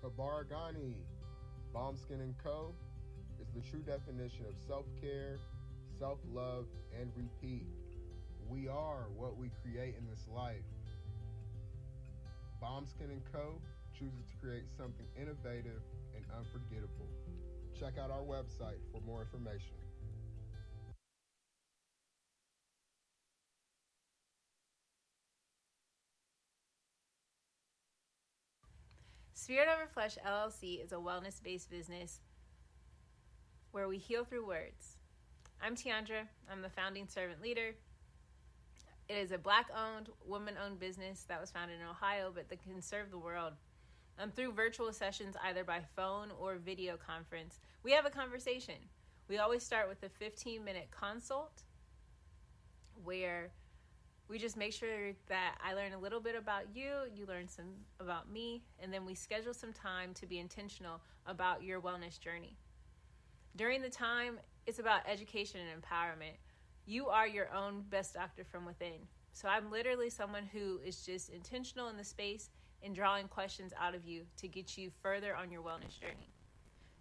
Kabargani. Bomb Skin & Co. is the true definition of self-care, self-love, and repeat. We are what we create in this life. Bomb Skin & Co. chooses to create something innovative and unforgettable. Check out our website for more information. Spirit Over Flesh LLC is a wellness-based business where we heal through words. I'm Tiandra. I'm the founding servant leader. It is a Black-owned, woman-owned business that was founded in Ohio, but that can serve the world. Through virtual sessions, either by phone or video conference, we have a conversation. We always start with a 15-minute consult where we just make sure that I learn a little bit about you, you learn some about me, and then we schedule some time to be intentional about your wellness journey. During the time, it's about education and empowerment. You are your own best doctor from within. So I'm literally someone who is just intentional in the space and drawing questions out of you to get you further on your wellness journey.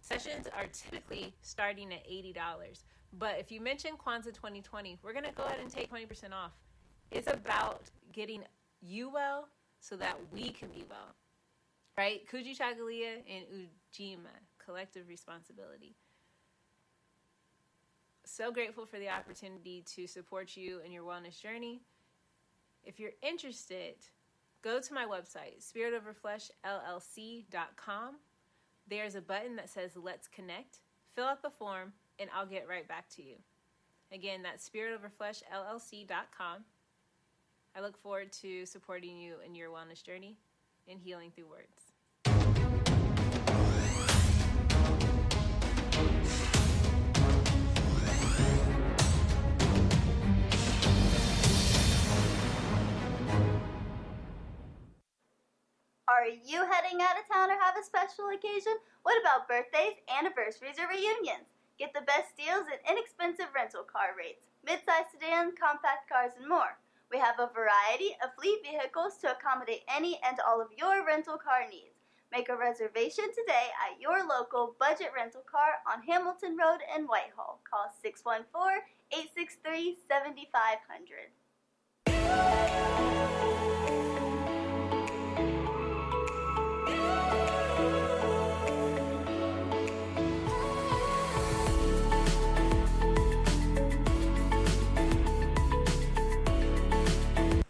Sessions are typically starting at $80, but if you mention Kwanzaa 2020, we're going to go ahead and take 20% off. It's about getting you well so that we can be well, right? Kujichagulia and Ujima, collective responsibility. So grateful for the opportunity to support you in your wellness journey. If you're interested, go to my website, spiritoverfleshllc.com. There's a button that says Let's Connect. Fill out the form, and I'll get right back to you. Again, that's spiritoverfleshllc.com. I look forward to supporting you in your wellness journey and healing through words. Are you heading out of town or have a special occasion? What about birthdays, anniversaries, or reunions? Get the best deals and inexpensive rental car rates, midsize sedans, compact cars, and more. We have a variety of fleet vehicles to accommodate any and all of your rental car needs. Make a reservation today at your local budget rental car on Hamilton Road in Whitehall. Call 614-863-7500.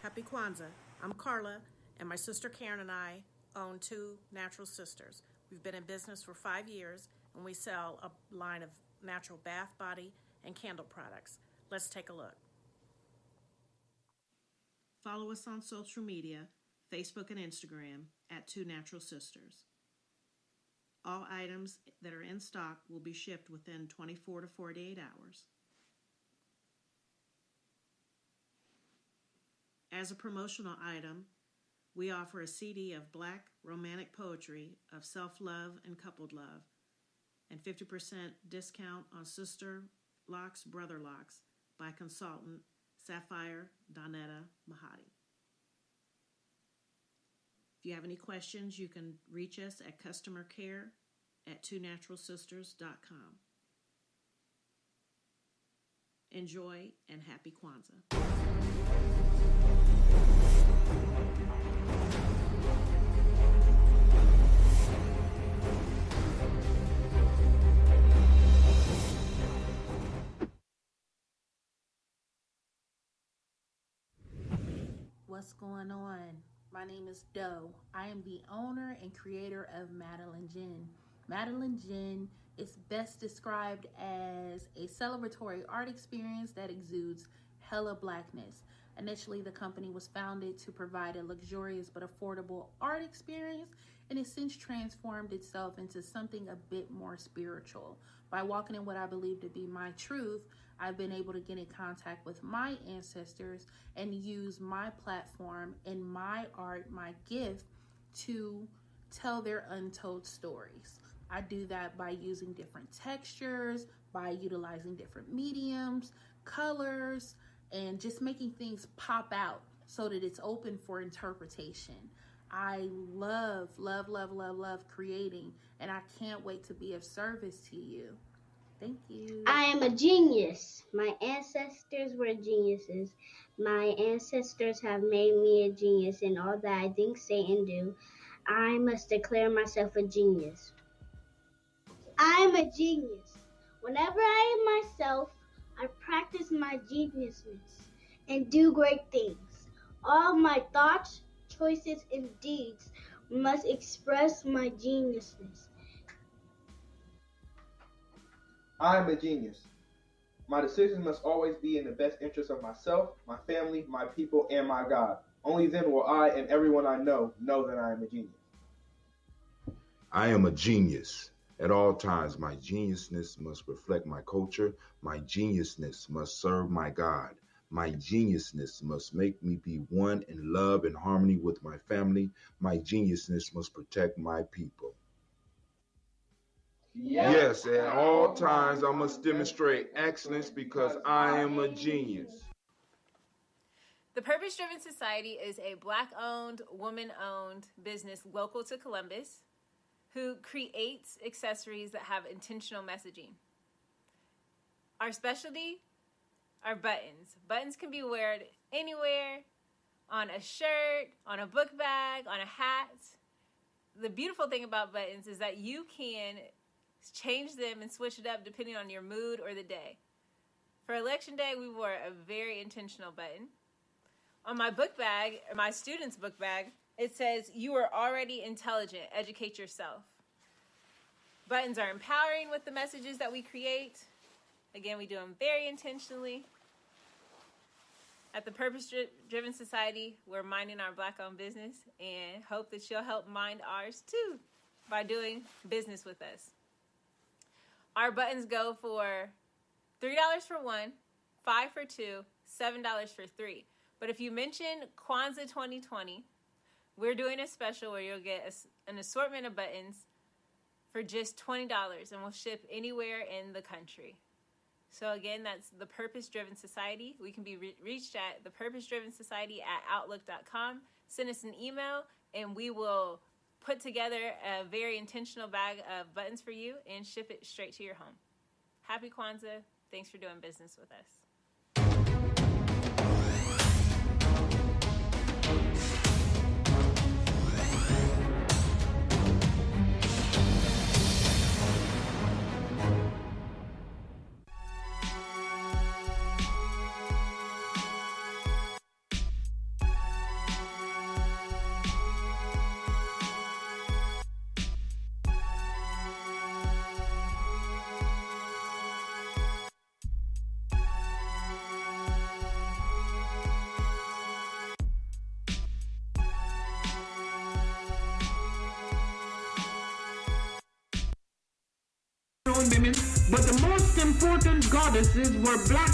Happy Kwanzaa. I'm Carla, and my sister Karen and I own Two Natural Sisters. We've been in business for 5 years, and we sell a line of natural bath, body, and candle products. Let's take a look. Follow us on social media, Facebook and Instagram, at Two Natural Sisters. All items that are in stock will be shipped within 24 to 48 hours. As a promotional item, we offer a CD of Black romantic poetry of self-love and coupled love, and 50% discount on Sister Locks, Brother Locks by consultant Sapphire Donetta Mahadi. If you have any questions, you can reach us at customercare@twonaturalsisters.com. Enjoy and happy Kwanzaa. What's going on? My name is Doe. I am the owner and creator of Madeline Gin. Madeline Gin is best described as a celebratory art experience that exudes hella blackness. Initially, the company was founded to provide a luxurious but affordable art experience, and it's since transformed itself into something a bit more spiritual. By walking in what I believe to be my truth, I've been able to get in contact with my ancestors and use my platform and my art, my gift, to tell their untold stories. I do that by using different textures, by utilizing different mediums, colors, and just making things pop out so that it's open for interpretation. I love, love, love, love, love creating, and I can't wait to be of service to you. Thank you. I am a genius. My ancestors were geniuses. My ancestors have made me a genius in all that I think, say, and do. I must declare myself a genius. I am a genius. Whenever I am myself, I practice my geniusness and do great things. All my thoughts, choices, and deeds must express my geniusness. I am a genius. My decisions must always be in the best interest of myself, my family, my people, and my God. Only then will I and everyone I know that I am a genius. I am a genius. At all times, my geniusness must reflect my culture. My geniusness must serve my God. My geniusness must make me be one in love and harmony with my family. My geniusness must protect my people. Yes, at all times I must demonstrate excellence because I am a genius. The Purpose Driven Society is a Black-owned, woman-owned business local to Columbus who creates accessories that have intentional messaging. Our specialty are buttons. Buttons can be worn anywhere, on a shirt, on a book bag, on a hat. The beautiful thing about buttons is that you can change them and switch it up depending on your mood or the day. For Election Day, we wore a very intentional button. On my book bag, or my student's book bag, it says, "You are already intelligent, educate yourself." Buttons are empowering with the messages that we create. Again, we do them very intentionally. At the Purpose Driven Society, we're minding our Black-owned business and hope that you'll help mind ours too by doing business with us. Our buttons go for $3 for one, $5 for two, $7 for three. But if you mention Kwanzaa 2020, we're doing a special where you'll get an assortment of buttons for just $20, and we'll ship anywhere in the country. So again, that's the Purpose Driven Society. We can be reached at thepurposedrivensociety@outlook.com. Send us an email, and we will put together a very intentional bag of buttons for you and ship it straight to your home. Happy Kwanzaa. Thanks for doing business with us. Women, but the most important goddesses were black,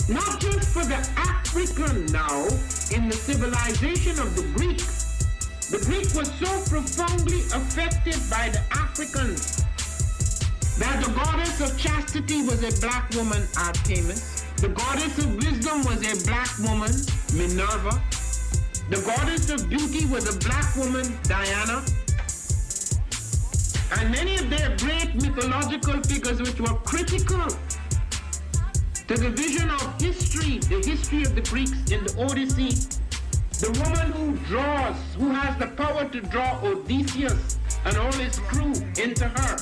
not just for the African now in the civilization of the Greeks. The Greek was so profoundly affected by the Africans that the goddess of chastity was a black woman, Artemis. The goddess of wisdom was a black woman, Minerva. The goddess of beauty was a black woman, Diana. And many of their great mythological figures which were critical to the vision of history, the history of the Greeks in the Odyssey. The woman who has the power to draw Odysseus and all his crew into her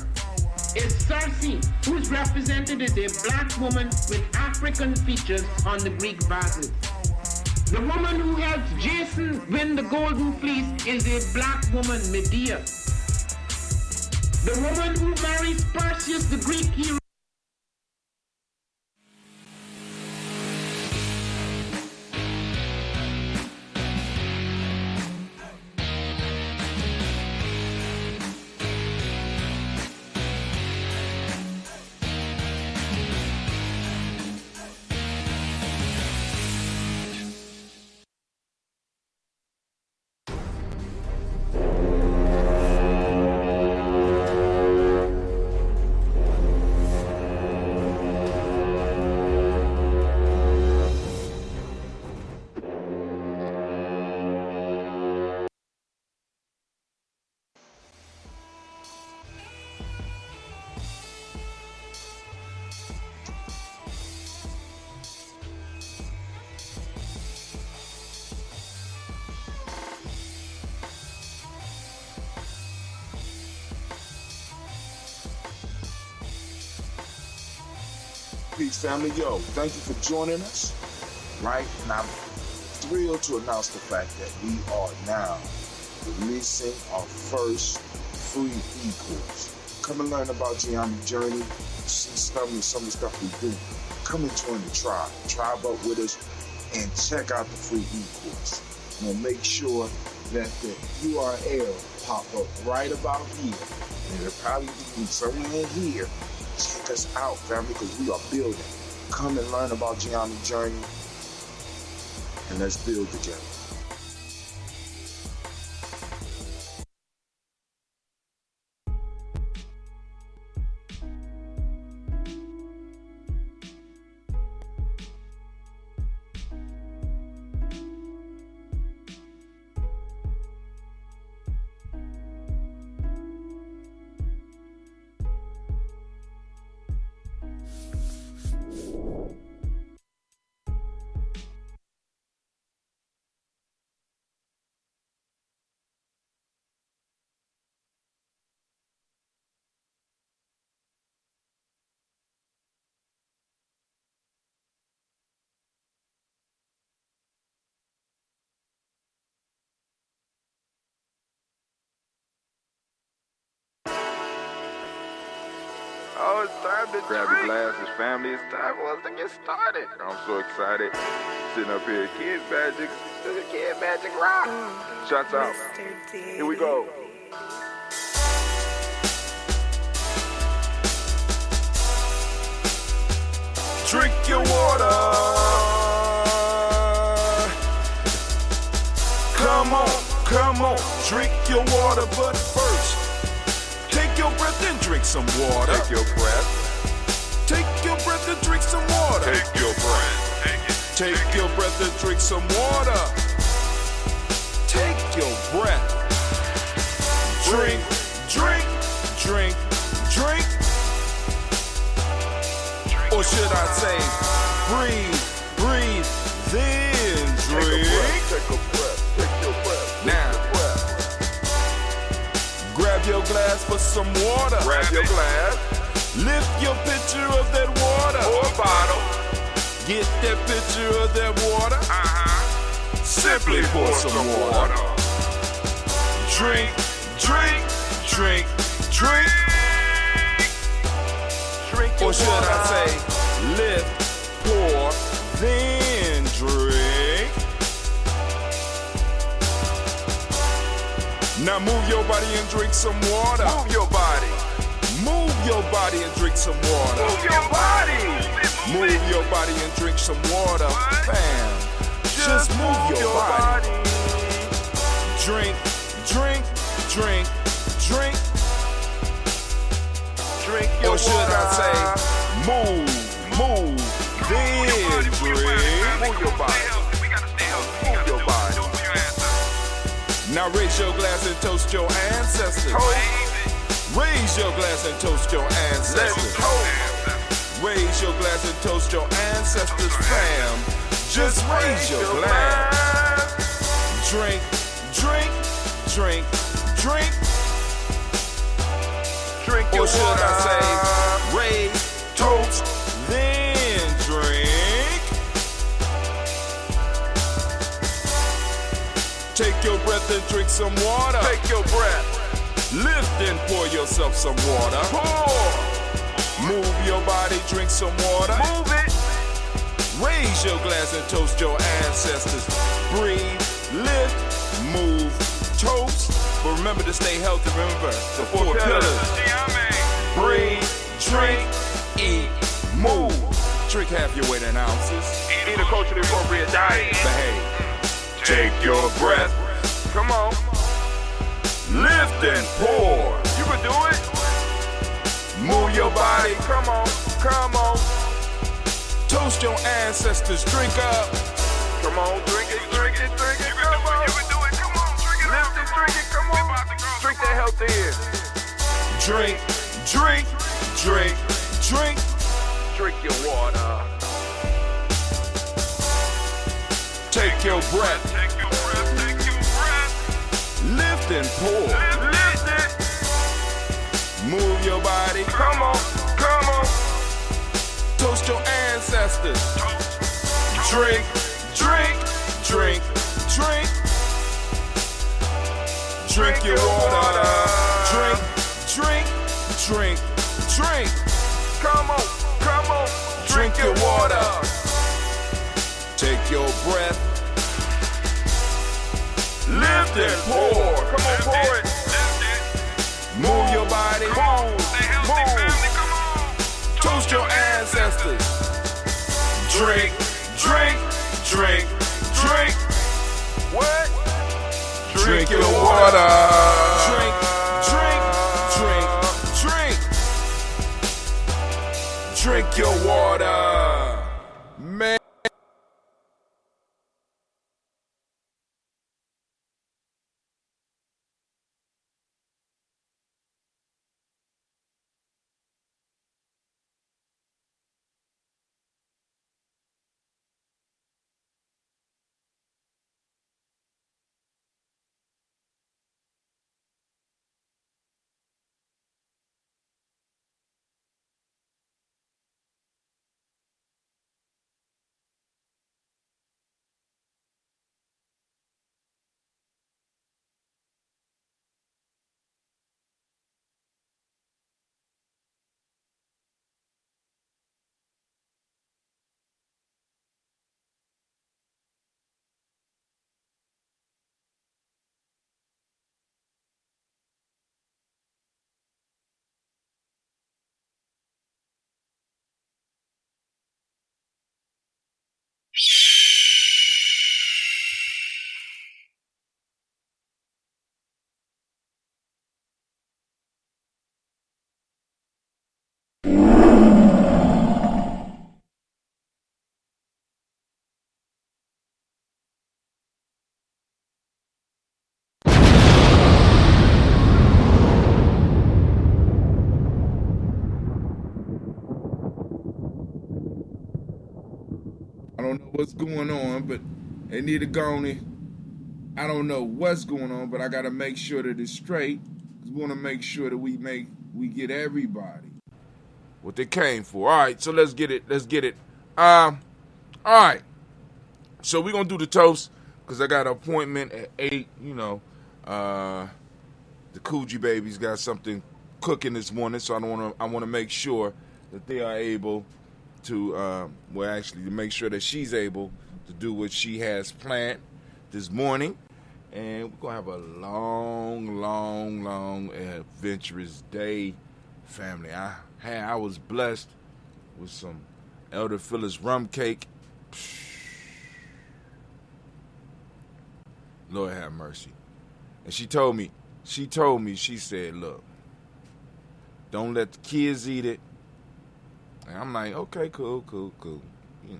is Circe, who is represented as a black woman with African features on the Greek vases. The woman who helps Jason win the Golden Fleece is a black woman, Medea. The woman who marries Perseus, the Greek hero. Peace, family. Yo, thank you for joining us. Right? And I'm thrilled to announce the fact that we are now releasing our first free e-course. Come and learn about Gye-Nyame journey, see some of the stuff we do. Come and join the tribe. Tribe up with us and check out the free e-course. We'll make sure that the URL pop up right about here. And it'll probably be somewhere in here. Check us out, family, because we are building. Come and learn about Gye-Nyame journey, and let's build together. Oh, it's time to grab your glasses, family. It's time for us to get started. I'm so excited. Sitting up here, Kid Magic Rock. Shots out. Here we go. Drink your water. Come on, drink your water, but first, take your breath and drink some water. Take your breath. Take your breath and drink some water. Take your breath. Take your breath and drink some water. Take your breath. Drink. Or should I say, breathe, then drink. Take a breath. Take your breath. Now, grab your glass for some water. Grab your glass. Lift your pitcher of that water. Or bottle. Get that pitcher of that water. Simply pour some water. Drink. Or should I say, lift, pour, then drink. Now move your body and drink some water. Move your body. Move your body and drink some water. Move your body. Move your body and drink some water. Bam. Just move your body. Drink. Your or should water. I say, move, then drink. Move your body. Move your body. Now raise your glass and toast your ancestors. Raise your glass and toast your ancestors. Raise your glass and toast your ancestors, fam. Just raise your glass. Drink. Or should I say, raise, toast, then drink. Take your breath and drink some water. Take your breath. Lift and pour yourself some water. Pour. Move your body, drink some water. Move it. Raise your glass and toast your ancestors. Breathe, lift, move, toast. But remember to stay healthy. Remember the four pillars. Breathe, drink, eat, move. Drink half your weight in ounces. Eat a culturally appropriate diet. Behave. Take your breath. Come on. Lift and pour. You can do it. Move your body. Come on. Toast your ancestors. Drink up. Come on, drink it. Come on. You can do it. Come on, drink it. Lift it, drink it. Come on. Drink that health in. Drink. Drink your water. Take your breath. Lift and pour. Lift it. Move your body. Come on. Toast your ancestors. Drink, drink, drink, drink. Drink your water. Drink, drink, drink, drink. Come on, come on. Drink your water. Take your breath. Lift and pour. Come on, pour it. Move your body. Move. Toast your ancestors. Drink, drink, drink, drink. What? Drink your water. Drink, drink, drink, drink. Drink your water. Man. I don't know what's going on, but they need to go on it. I don't know what's going on, but I gotta make sure that it's straight. We want to make sure that we get everybody what they came for. All right, so let's get it. All right. So we're going to do the toast because I got an appointment at 8. You know, the Coochie babies got something cooking this morning, so I want to make sure that they are able to, to make sure that she's able to do what she has planned this morning. And we're going to have a long, adventurous day, family. I was blessed with some Elder Phyllis rum cake. Lord have mercy. And she told me, she said, look, don't let the kids eat it. And I'm like, okay, cool. You know.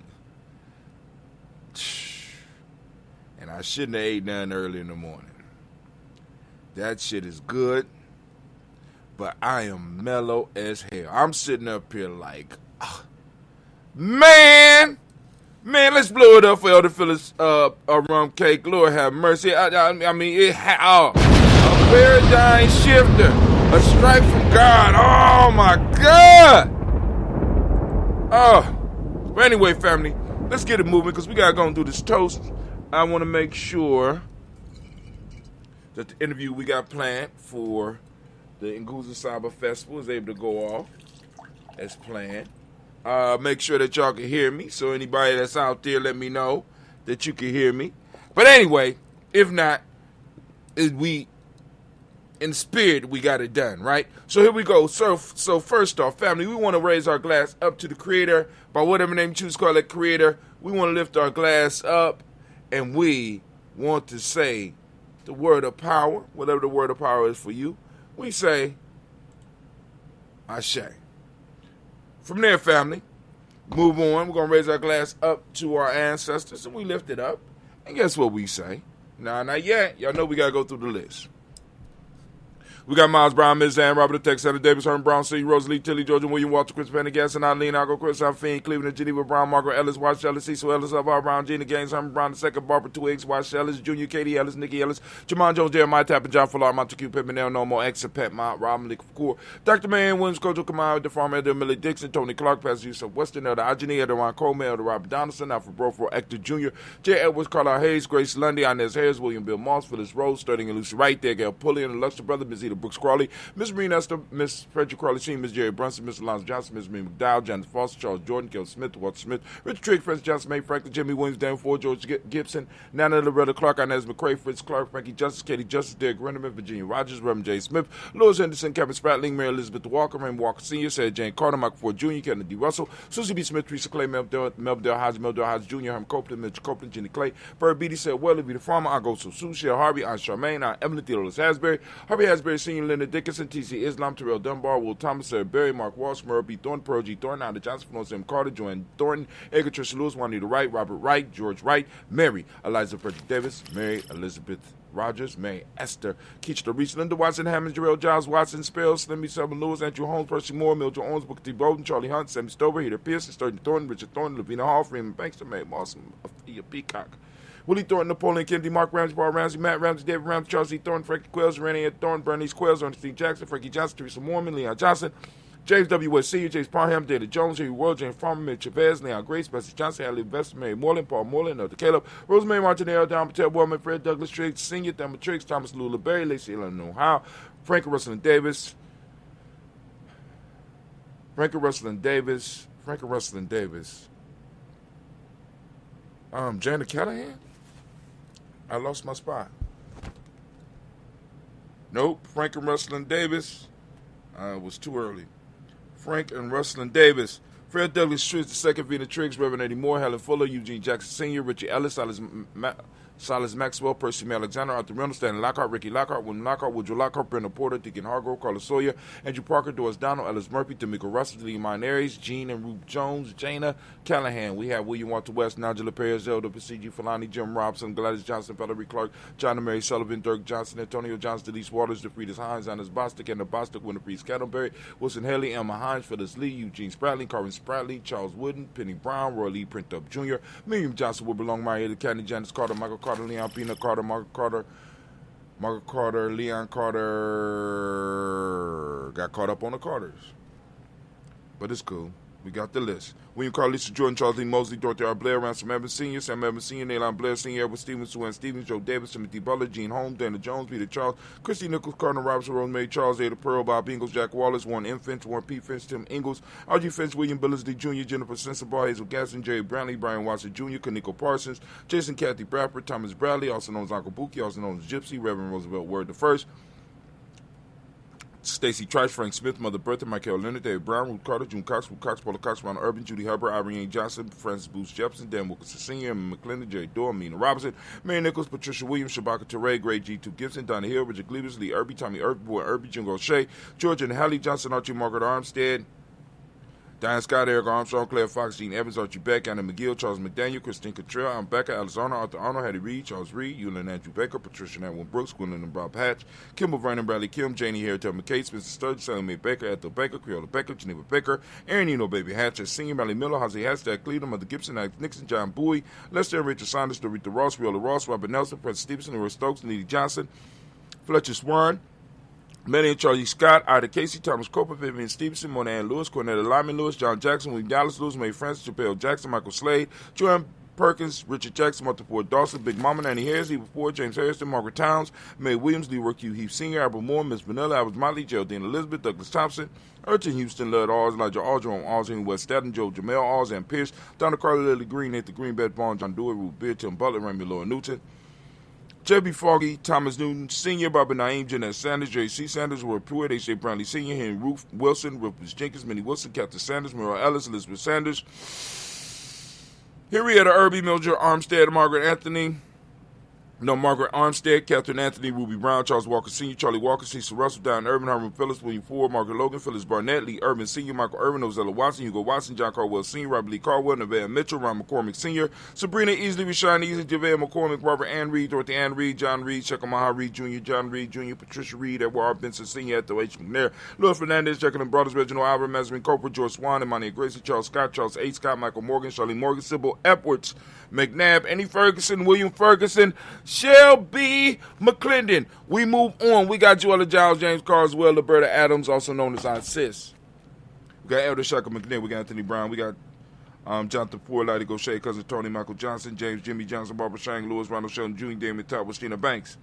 And I shouldn't have ate none early in the morning. That shit is good, but I am mellow as hell. I'm sitting up here like, man, let's blow it up for Elder Phyllis a rum cake. Lord have mercy. I mean, it a paradigm shifter, a strike from God. Oh my God. But anyway, family, let's get it moving because we gotta go and do this toast. I want to make sure that the interview we got planned for the Nguza Saba Festival is able to go off as planned. Make sure that y'all can hear me. So anybody that's out there, let me know that you can hear me. But anyway, if not, we in spirit we got it done, right? So here we go. So first off, family, we want to raise our glass up to the Creator by whatever name you choose to call it, Creator. We want to lift our glass up. And we want to say the word of power, whatever the word of power is for you. We say, Ashe. From there, family, move on. We're going to raise our glass up to our ancestors, and we lift it up. And guess what we say? Nah, not yet. Y'all know we got to go through the list. We got Miles Brown, Ms. Ann, Robert the Tech, Santa Davis, Herman Brown, C. Rosalie, Tilly, Georgia, William Walter, Chris Pendergast, and Eileen, Algo, Chris, Alfine, Cleveland, Geneva, Brown, Margaret Ellis, Watch Ellis, Cecil Ellis, Elvar Brown, Gina Gaines, Herman Brown II, Barbara 2X, Watch Ellis, Junior, Katie Ellis, Nikki Ellis, Jamon Jones, Jeremiah Tappan, John Fuller, Montague, Pittman, No More, X, Pet Mount, Rob Malik, Core, Dr. Man, Williams, Kojo Kamau, the farmer, Elder Millie Dixon, Tony Clark, Pastor Yusuf Western, Elder Ajani, Elder Ron Coleman, Elder Robert Donaldson, Alfred Broford, Hector Jr., J. Edwards, Carlisle Hayes, Grace Lundy, Inez Harris, William Bill Moss, Phyllis Rose, Sterling and Lucy Wright, there, Gail Pulley, and the Luster Brother, Ms. Eda Brooks Crawley, Miss Marine Esther, Miss Frederick Crawley Sr., Miss Jerry Brunson, Mr. Lance Johnson, Miss Marie McDowell, Janet Foster, Charles Jordan, Kel Smith, Walter Smith, Richard Trigg, Francis Johnson, May Franklin, Jimmy Williams, Dan Ford, George Gibson, Nana Loretta Clark, Inez McCrae, Fritz Clark, Frankie Justice, Katie Justice, Derek Renderman, Virginia Rogers, Reverend J. Smith, Louis Henderson, Kevin Spratling, Mary Elizabeth Walker, Raymond Walker Sr., Sarah Jane Carter, Michael Ford Jr., Kennedy D. Russell, Susie B. Smith, Teresa Clay, Melville Hodge Jr., Herm Copeland, Mitch Copeland, Jenny Clay, Bird Beatty said, well, be the farmer, I go so Sue, Shell Harvey, Aunt Charmaine, Aunt Evelyn Theodorus Hasbury, Harvey Hasbury Sr., Linda Dickinson, T.C. Islam, Terrell Dunbar, Will Thomas, Sarah Berry, Mark Walsh, Merle B. Thornton, Pearl G. Thornton, Alda Johnson, Florence M. Carter, Joanne Thornton, Edgar Trisha Lewis, Juanita Wright, Robert Wright, George Wright, Mary, Eliza Frederick Davis, Mary Elizabeth Rogers, Mary Esther, Keachta Reese, Linda Watson, Hammond, Jarrell Giles, Watson, Spells, Slimmy, Selma Lewis, Andrew Holmes, Percy Moore, Mildred Owens, Booker T. Bowden, Charlie Hunt, Sammy Stover, Heater Pearson, Sturgeon Thornton, Richard Thornton, Lavina Hall, Freeman Bankster, Mae Mawson, Afia Peacock, Willie Thornton, Napoleon Kennedy, Mark Ramsey, Paul Ramsey, Matt Ramsey, David Ramsey, Charles E. Thornton, Frankie Quells, Renee Thornton, Bernice Quells, Ernestine Jackson, Frankie Johnson, Teresa Mormon, Leon Johnson, James W. West Sr., James Parham, David Jones, Jerry World, James Farmer, Mitch Chavez, Leon Grace, Bessie Johnson, Hallie Vester, Mary Moreland, Paul Moreland, Elder Caleb, Rosemary Martinelli, Don Patel, Wellman, Fred Douglas Triggs, Sr., Thelma Triggs, Thomas Lula Berry, Lacey Ellen Ohio, Frank Russell and Davis, Janet Callahan? I lost my spot. Nope, Frank and Russell and Davis. It was too early. Frank and Russell and Davis. Fred Douglas Streets, the second Vina Triggs, Reverend Eddie Moore, Helen Fuller, Eugene Jackson Sr., Richie Ellis, Silas Maxwell, Percy M. Alexander, Arthur Reynolds, Stanley Lockhart, Ricky Lockhart, William Lockhart, Woodrow Lockhart, Brenda Porter, Deacon Hargrove, Carlos Sawyer, Andrew Parker, Doris Donald, Ellis Murphy, D'Amico Russell, Lee Minares, Jean and Ruth Jones, Jana Callahan. We have William Walter West, Nigella Perez, Zelda Pasigi, Falani, Jim Robson, Gladys Johnson, Valerie Clark, John and Mary Sullivan, Dirk Johnson, Antonio Johnson, Denise Waters, DeFridas Hines, Anna Bostic, Anna Bostic, Winifred Cattleberry, Wilson Haley, Emma Hines, Phyllis Lee, Eugene Spratley, Carmen Spratley, Charles Wooden, Penny Brown, Roy Lee, Print Up Jr., Miriam Johnson, Wilbur Long, Marietta County, Janice Carter, Michael Carter, Leon Pina Carter, Margaret Carter, Leon Carter got caught up on the Carters. But it's cool. We got the list. William Carter, Lisa Jordan, Charles Lee Mosley, Dorothy R. Blair, Ransom Evans Sr., Sam Evans Sr., Naylon Blair Sr., Edward Stevens, Sue Ann Stevens, Joe Davis, Timothy Butler, Gene Holmes, Dana Jones, Peter Charles, Christy Nichols, Cardinal Robertson, Rosemary Charles, Ada Pearl, Bob Ingalls, Jack Wallace, Warren M. Finch, Warren P. Finch, Tim Ingalls, R.G. Finch, William Billingsley Jr., Jennifer Sensabaugh, Hazel Gasson, Jerry Brownlee, Brian Watson Jr., Kaniko Parsons, Jason Kathy Bradford, Thomas Bradley, also known as Uncle Buki, also known as Gypsy, Reverend Roosevelt Word I, Stacy Trice, Frank Smith, Mother Bertha, Michael Leonard, David Brown, Ruth Carter, June Cox, Paula Cox, Ron Urban, Judy Hubbard, Irene Johnson, Francis Booth Jefferson, Dan Wilkinson Sr., Emma McClendon, Jerry Dorr, Mina Robinson, Mary Nichols, Patricia Williams, Shabaka Teray, Greg G2 Gibson, Donna Hill, Richard Glebers, Lee Irby, Tommy Irby, Boy Irby, Jingo Shea, George and Hallie Johnson, Archie Margaret Armstead, Diane Scott, Eric Armstrong, Claire Fox, Gene Evans, Archie Beck, Anna McGill, Charles McDaniel, Christine Cottrell, Ann Becker, Alexander, Arthur Arnold, Hattie Reed, Charles Reed, Eulin Andrew Baker, Patricia Natwin Brooks, Gwendolyn and Bob Hatch, Kimball Vernon, Bradley Kim, Janie Harriet McCabe, Spencer Sturgis, Sally Mae Baker, Ethel Baker, Creola Baker, Geneva Baker, Aaron Eno, Baby Hatcher, Senior, Riley Miller, Hosey Hashtag Cleveland, Mother Gibson, Alex Nixon, John Bowie, Lester and Richard Saunders, Dorita Ross, Riola Ross, Robert Nelson, Prince Stevenson, Earl Stokes, Needy Johnson, Fletcher Swan, Manny and Charlie Scott, Ida Casey, Thomas Coper, Vivian Stevenson, Mona Ann Lewis, Cornetta Lyman Lewis, John Jackson, William Dallas Lewis, Mae Francis, Chappelle Jackson, Michael Slade, Joanne Perkins, Richard Jackson, Martha Ford Dawson, Big Mama, Nanny Harris, Eva Ford, James Harrison, Margaret Towns, Mae Williams, Leroy Q. Heath Sr., Albert Moore, Miss Vanilla, Albert Motley, Geraldine Elizabeth, Douglas Thompson, Urchin Houston, Lud Alls, Elijah Alls, Jerome Alls, Henry West Staten, Joe Jamel Alls, and Pierce, Donna Carter, Lily Green, Nathan Green, Beth Bond, John Dewey, Ruth Beard, Tim Butler, Remy Laura Newton, J.B. Foggy, Thomas Newton, Sr., Barbara Naeem, Jeanette Sanders, J.C. Sanders, Roy Pruitt, A.J. Brownlee, Sr., Henry Ruth Wilson, Rufus Jenkins, Minnie Wilson, Captain Sanders, Merle Ellis, Elizabeth Sanders, Henrietta Irby, Mildred Armstead, Margaret Anthony, No, Margaret Armstead, Catherine Anthony, Ruby Brown, Charles Walker Sr., Charlie Walker, Cecil Russell, Don Irvin, Herman Phillips, William Ford, Margaret Logan, Phyllis Barnett, Lee Irvin Sr., Michael Irvin, Ozella Watson, Hugo Watson, John Caldwell Sr., Robert Lee Caldwell, Nevaeh Mitchell, Ron McCormick Sr., Sabrina Easley, Rashawn Easley, JaVale McCormick, Robert Ann Reed, Dorothy Ann Reed, John Reed, Shekamaha Reed Jr., John Reed Jr., Patricia Reed, Edward R. Benson Sr., Ethel H. McNair, Louis Fernandez, Jacqueline Brothers, Reginald Albert, Mazarin Cooper, George Swan, Imani Gracie, Charles Scott, Charles A. Scott, Michael Morgan, Charlie Morgan, Sybil Epwords, McNabb, Annie Ferguson, William Ferguson, Shelby McClendon. We move on. We got Joella Giles, James Carswell, Roberta Adams, also known as Aunt Sis. We got Elder Shaka McNair. We got Anthony Brown. We got Jonathan Ford, Lottie Gaucher, Cousin Tony, Michael Johnson, James Jimmy Johnson, Barbara Shang, Lewis, Ronald Sheldon Jr., Damon Todd, Christina Banks.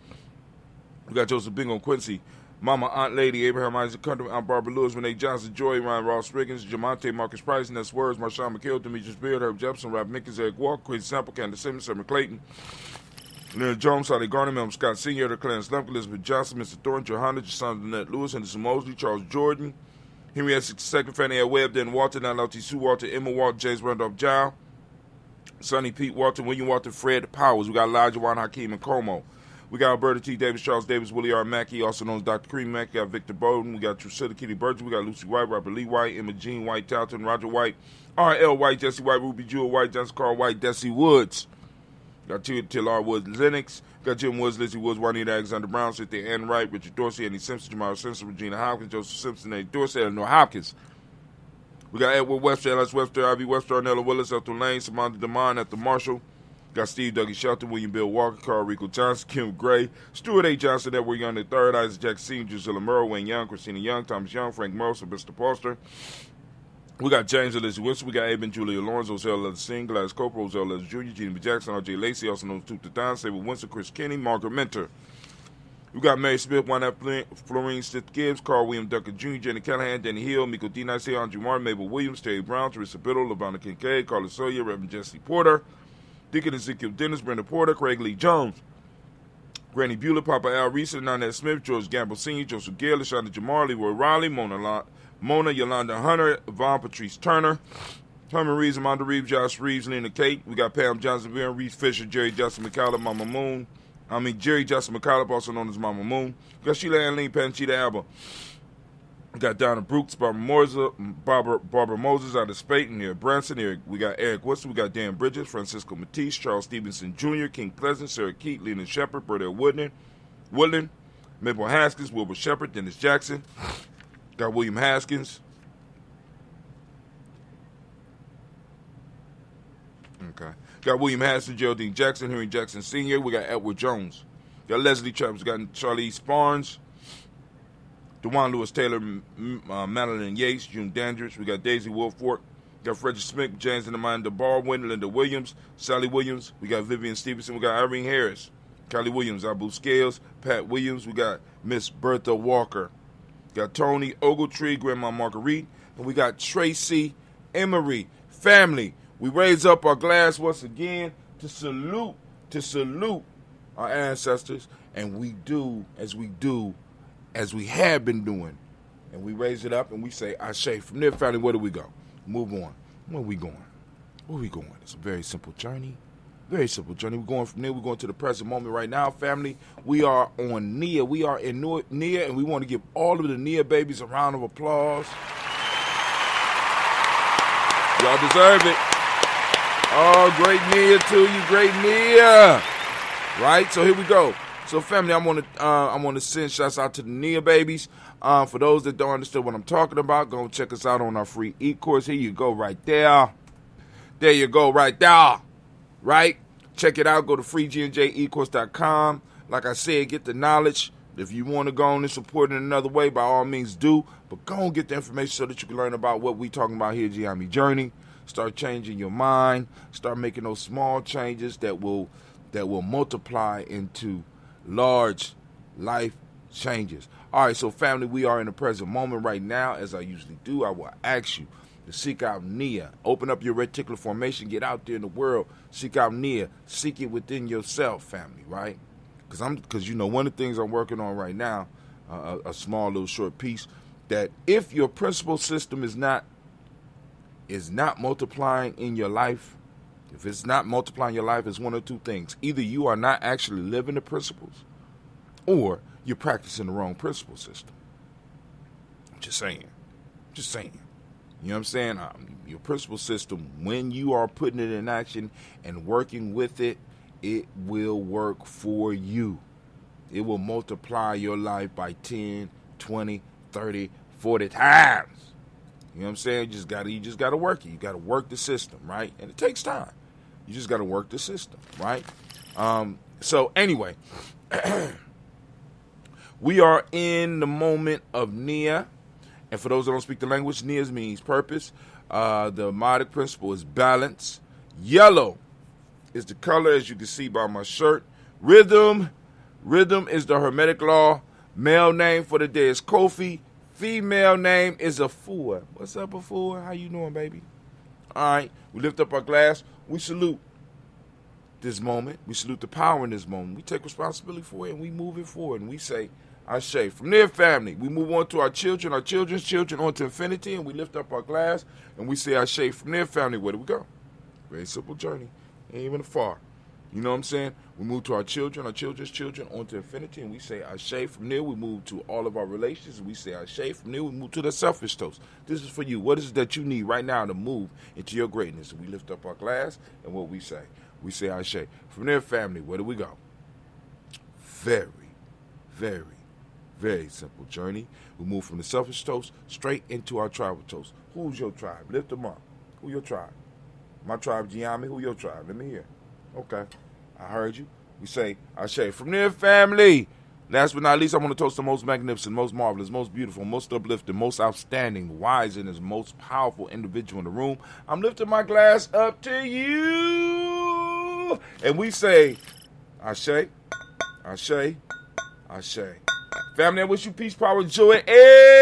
We got Joseph Bingo Quincy, Mama Aunt Lady, Abraham Isaac Cunter, Aunt Barbara Lewis, Renee Johnson, Joy, Ryan Ross Riggins, Jamonte, Marcus Price, Ness Words, Marshawn McHale, Demetrius Beard, Herb Jepson, Rob Mickens, Eric Walker, Quincy Sample, Candace Simmons, Summer Clayton, Leonard Jones, Sally Garner, Melvin Scott Sr., Edward Clarence Lemke, Elizabeth Johnson, Mr. Thornton, Johanna, Jason Danette Lewis, Henderson Mosley, Charles Jordan, Henry S. II, Fannie L. Webb, Dan Walter, Nan L.T. Sue Walter, Emma Walter, James Randolph Jow, Sonny Pete Walter, William Walter, Fred Powers. We got Elijah Juan Hakeem and Como. We got Alberta T. Davis, Charles Davis, Willie R. Mackey, also known as Dr. Cream Mackey. We got Victor Bowden. We got Drusilla Kitty Burgess. We got Lucy White, Robert Lee White, Emma Jean White, Talton, Roger White, R.L. White, Jesse White, Ruby Jewel White, Johnson Carl White, Desi Woods. Got Till Woods, Lennox. Got Jim Woods, Lizzie Woods, Juanita Alexander Brown, Cynthia Ann Wright, Richard Dorsey, Andy Simpson, Jamal Simpson, Regina Hopkins, Joseph Simpson, Eddie Dorsey, Eleanor Hopkins. We got Edward Webster, Alice Webster, Ivy Webster, Arnella Willis, Ethel Lane, Samantha DeMond, Ethel Marshall. Got Steve Dougie Shelton, William Bill Walker, Carl Rico Johnson, Kim Gray, Stuart A. Johnson, Edward Young III, Isaac Jackson Sr., Drusilla Murrow, Wayne Young, Christina Young, Thomas Young, Frank Merle, Sylvester Foster. We got James Elizabeth Wilson. We got Aben Julia Lawrence, Ozell Leather Singh, Gladys Cooper, Ozell Leather Jr., Gene B. Jackson, R.J. Lacey, also known as Tooth to Don, Sabre Winston, Chris Kenny, Margaret Mentor. We got Mary Smith, Juanette Florine Smith Gibbs, Carl William Duncan Jr., Jenny Callahan, Danny Hill, Miko D. Nice, Andrew Martin, Mabel Williams, Terry Brown, Teresa Biddle, LaVonna Kincaid, Carlos Sawyer, Reverend Jesse Porter, Deacon Ezekiel Dennis, Brenda Porter, Craig Lee Jones, Granny Bueller, Papa Al Reese, Nanette Smith, George Gamble Sr., Joseph Gale, Lashonda Jamar, Leroy Riley, Mona Yolanda Hunter, Yvonne Patrice Turner, Herman Reeves, Amanda Reeves, Josh Reeves, Lena Kate. We got Pam Johnson, Vera Reeves Fisher, Jerry Justin McCallum, Jerry Justin McCallum, also known as Mama Moon. We got Sheila Ann Lee, Panchita Alba. We got Donna Brooks, Barbara Moses out of Spayton, here Branson. Here we got Eric Woodson, we got Dan Bridges, Francisco Matisse, Charles Stevenson Jr., King Pleasant, Sarah Keat, Leland Shepard, Burdell Woodland, Mabel Haskins, Wilbur Shepard, Dennis Jackson. Got William Haskins. Okay. Got William Haskins, Geraldine Jackson, Henry Jackson Sr. We got Edward Jones. Got Leslie Travis. We got Charlie Barnes. DeJuan Lewis Taylor, Madeline Yates, June Dandridge. We got Daisy Wolford. Got Frederick Smith, James and Amanda Baldwin, Linda Williams, Sally Williams. We got Vivian Stevenson. We got Irene Harris, Kelly Williams, Abu Scales, Pat Williams. We got Miss Bertha Walker. Got Tony Ogletree, Grandma Marguerite. And we got Tracy Emery. Family, we raise up our glass once again to salute our ancestors. And we do as we have been doing. And we raise it up and we say, Ashe. From there, family, where do we go? Move on. Where are we going? It's a very simple journey. Very simple journey. We're going from there. We're going to the present moment right now, family. We are on Nia. We are in Nia, and we want to give all of the Nia babies a round of applause. Y'all deserve it. Oh, great Nia to you. Great Nia. Right? So here we go. So, family, I want to send shouts out to the Nia babies. For those that don't understand what I'm talking about, go check us out on our free e-course. Here you go, right there. There you go, right there. Right? Check it out. Go to freegnjecourse.com. Like I said, get the knowledge. If you want to go on and support it in another way, by all means do. But go and get the information so that you can learn about what we talking about here at Gye-Nyame Journey. Start changing your mind. Start making those small changes that will multiply into large life changes. All right, so family, we are in the present moment right now. As I usually do, I will ask you to seek out Nia. Open up your reticular formation. Get out there in the world. Seek out Nia. Seek it within yourself, family, right? Because one of the things I'm working on right now, a small little short piece, that if your principal system is not multiplying in your life, If it's not multiplying your life, it's one or two things. Either you are not actually living the principles, or you're practicing the wrong principle system. Just saying. Just saying. You know what I'm saying? Your principle system, when you are putting it in action and working with it, it will work for you. It will multiply your life by 10, 20, 30, 40 times. You know what I'm saying? You just gotta work it. You gotta work the system, right? And it takes time. You just gotta work the system, right? So anyway, we are in the moment of Nia. And for those that don't speak the language, Nia means purpose. The Modic principle is balance. Yellow is the color, as you can see by my shirt. Rhythm is the Hermetic law. Male name for the day is Kofi. Female name is Afua. What's up, Afua? How you doing, baby? All right. We lift up our glass. We salute this moment. We salute the power in this moment. We take responsibility for it, and we move it forward. And we say, Ashe. From their family, we move on to our children, our children's children, on to infinity, and we lift up our glass, and we say Ashe. From their family, where do we go? Very simple journey. Ain't even far. You know what I'm saying? We move to our children, our children's children, on to infinity, and we say Ashe. From there, we move to all of our relations, and we say Ashe. From there, we move to the selfish toast. This is for you. What is it that you need right now to move into your greatness? And we lift up our glass, and what we say Ashe. From their family, where do we go? Very, very, very simple journey. We move from the selfish toast straight into our tribal toast. Who's your tribe? Lift them up. Who your tribe? My tribe, Gye-Nyame. Who your tribe? Let me hear. Okay. I heard you. We say Ashe. From their family. Last but not least, I want to toast the most magnificent, most marvelous, most beautiful, most uplifting, most outstanding, wise, and most powerful individual in the room. I'm lifting my glass up to you. And we say Ashe, Ashe, Ashe. Family, I wish you peace, power, joy, and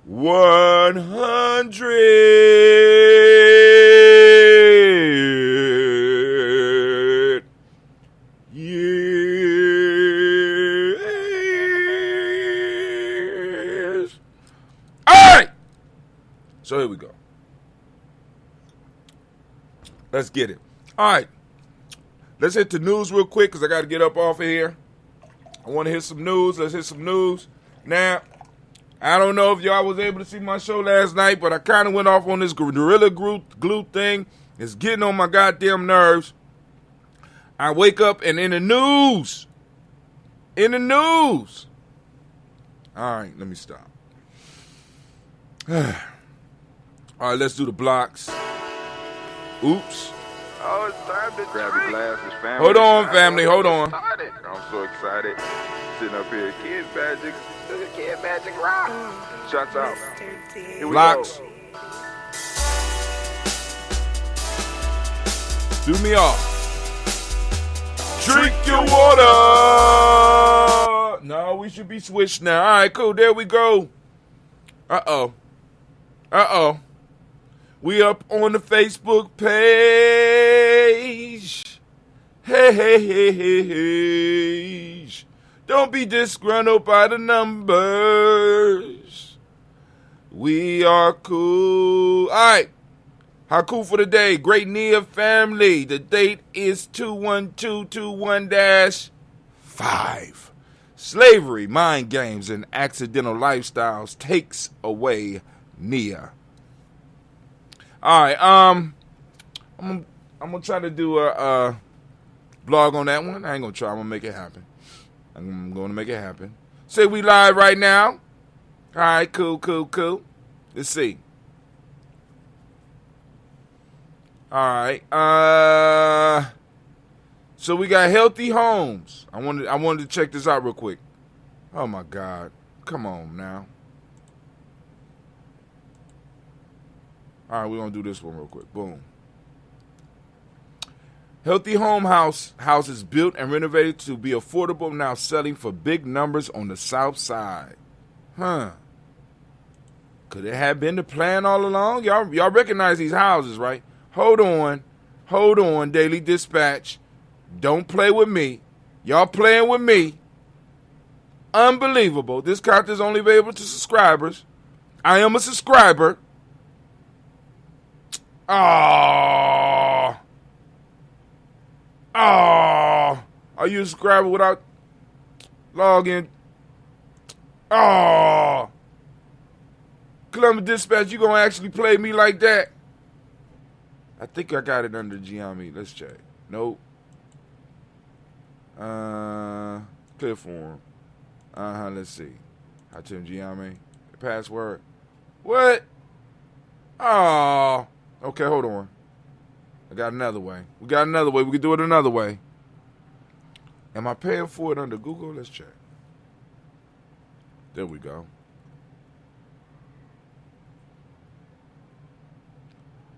100 years. All right. So here we go. Let's get it. All right. Let's hit the news real quick because I got to get up off of here. I want to hit some news. Let's hit some news. Now, I don't know if y'all was able to see my show last night, but I kind of went off on this Gorilla Glue thing. It's getting on my goddamn nerves. I wake up and in the news. All right, let me stop. All right, let's do the blocks. Oops. Oh, it's time to grab your glasses, family. Hold on, family. Hold on. I'm so excited. Sitting up here, Kid Magic. Kid Magic Rock. Shots out. Here we Blocks. go. Do me off. Drink your water. No, we should be switched now. All right, cool. There we go. Uh-oh. We up on the Facebook page. Hey. Don't be disgruntled by the numbers. We are cool. All right. How cool for the day? Great Nia family. The date is 21221-5. Slavery, mind games, and accidental lifestyles takes away Nia. All right, I'm gonna try to do a blog on that one. I ain't gonna try. I'm gonna make it happen. I'm gonna make it happen. Say we live right now. All right, cool. Let's see. All right. So we got healthy homes. I wanted to check this out real quick. Oh my God. Come on now. All right, we're going to do this one real quick. Boom. Healthy home houses built and renovated to be affordable, now selling for big numbers on the south side. Huh. Could it have been the plan all along? Y'all recognize these houses, right? Hold on, Daily Dispatch. Don't play with me. Y'all playing with me. Unbelievable. This content is only available to subscribers. I am a subscriber. Oh. Are you a subscriber without login? Oh. Columbus Dispatch, you gonna actually play me like that? I think I got it under Gye-Nyame. Let's check. Nope. Clear form. Let's see. I tell Gye-Nyame. Password. What? Oh. Okay, hold on. I got another way. We got another way. We can do it another way. Am I paying for it under Google? Let's check. There we go.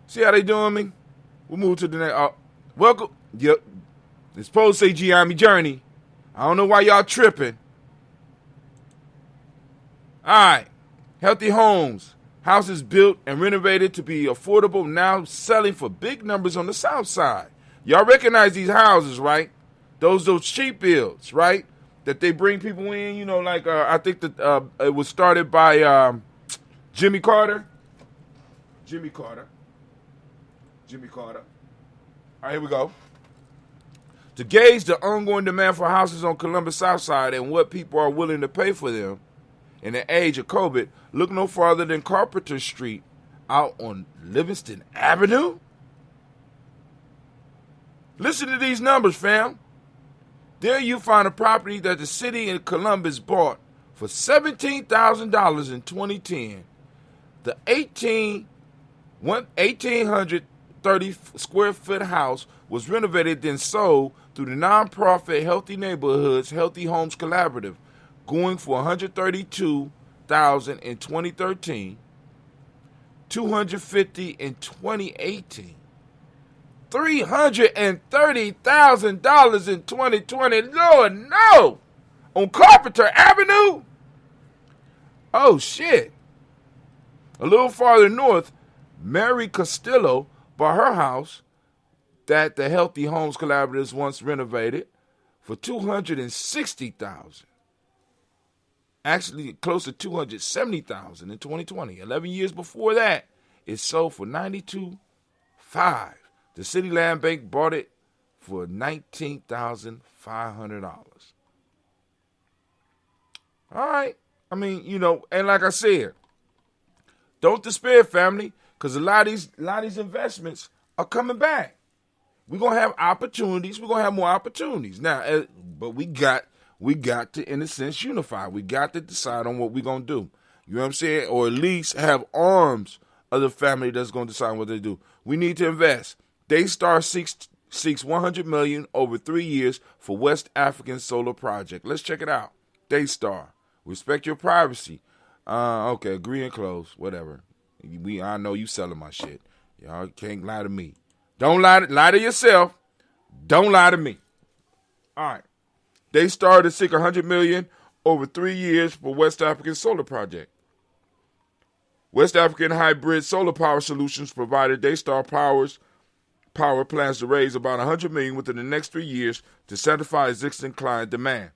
See how they doing me? We'll move to the next. Welcome. Yep. It's supposed to say Gye-Nyame Journey. I don't know why y'all tripping. All right. Healthy homes. Houses built and renovated to be affordable, now selling for big numbers on the south side. Y'all recognize these houses, right? Those cheap builds, right? That they bring people in, you know, like I think that it was started by Jimmy Carter. Jimmy Carter. All right, here we go. To gauge the ongoing demand for houses on Columbus South Side and what people are willing to pay for them in the age of COVID, look no farther than Carpenter Street out on Livingston Avenue. Listen to these numbers, fam. There you find a property that the city of Columbus bought for $17,000 in 2010. The 1,830 square foot house was renovated, then sold through the nonprofit Healthy Neighborhoods, Healthy Homes Collaborative, going for $132,000 in 2013, $250,000 in 2018, $330,000 in 2020. Lord, no! On Carpenter Avenue? Oh, shit. A little farther north, Mary Costello bought her house that the Healthy Homes Collaboratives once renovated for $260,000. Actually, close to $270,000 in 2020. 11 years before that, it sold for $92,500. The City Land Bank bought it for $19,500. All right. I mean, you know, and like I said, don't despair, family, because a lot of these investments are coming back. We're gonna have opportunities. We're gonna have more opportunities now, but we got to, in a sense, unify. We got to decide on what we're gonna do. You know what I'm saying? Or at least have arms of the family that's gonna decide what they do. We need to invest. Daystar seeks $100 million over 3 years for West African solar project. Let's check it out. Daystar. Respect your privacy. Okay, agree and close. Whatever. I know you selling my shit. Y'all can't lie to me. Don't lie to yourself. Don't lie to me. All right. Daystar to seek $100 million over 3 years for West African solar project. West African hybrid solar power solutions provider Daystar Power plans to raise about $100 million within the next 3 years to satisfy existing client demand.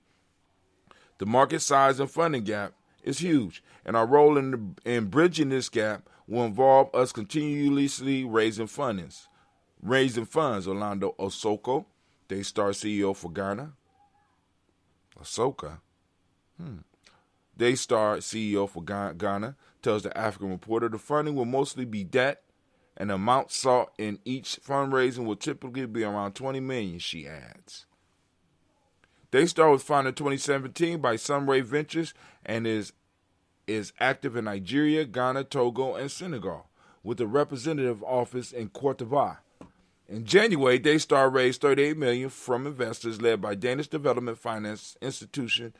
The market size and funding gap is huge, and our role in bridging this gap will involve us continuously raising funds. Orlando Osoko, Daystar CEO for Ghana. Osoka. Daystar CEO for Ghana tells the African Reporter the funding will mostly be debt, and the amount sought in each fundraising will typically be around $20 million, she adds. Daystar was founded in 2017 by Sunray Ventures and is active in Nigeria, Ghana, Togo, and Senegal, with a representative office in Cote d'Ivoire. In January, Daystar raised $38 million from investors led by Danish Development Finance Institution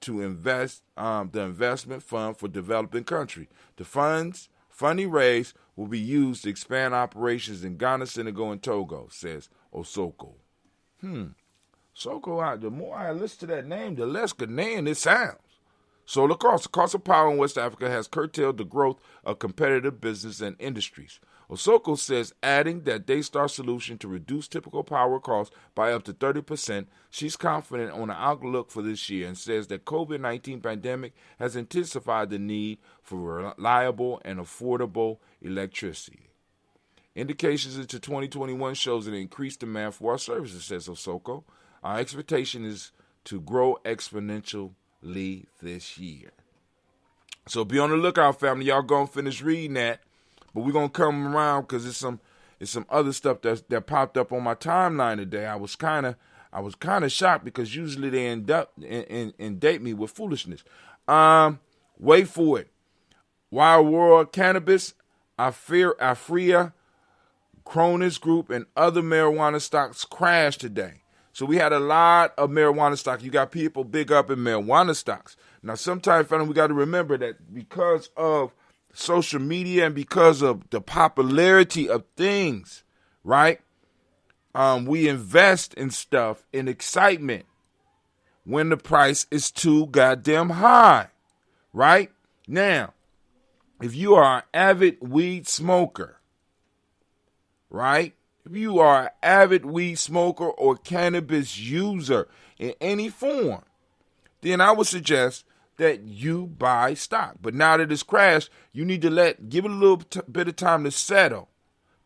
to invest the investment fund for developing country. The funding raised will be used to expand operations in Ghana, Senegal, and Togo, says Osoko. Soko, the more I listen to that name, the less Ghanaian it sounds. Solar costs. The cost of power in West Africa has curtailed the growth of competitive business and industries. Osoko says, adding that Daystar's solution to reduce typical power costs by up to 30%, she's confident on the outlook for this year and says that COVID-19 pandemic has intensified the need for reliable and affordable electricity. Indications into 2021 shows an increased demand for our services, says Osoko. Our expectation is to grow exponentially this year. So be on the lookout, family. Y'all gonna finish reading that, but we're gonna come around because it's some other stuff that popped up on my timeline today. I was kind of shocked because usually they end up and date me with foolishness. Wait for it. Wild World Cannabis, Afria, Cronus Group, and other marijuana stocks crashed today. So we had a lot of marijuana stocks. You got people big up in marijuana stocks. Now, sometimes, family, we got to remember that because of social media and because of the popularity of things, right? We invest in stuff in excitement when the price is too goddamn high, right? Now, if you are an avid weed smoker, right? If you are an avid weed smoker or cannabis user in any form, then I would suggest that you buy stock. But now that it's crashed, you need to give it a little bit of time to settle,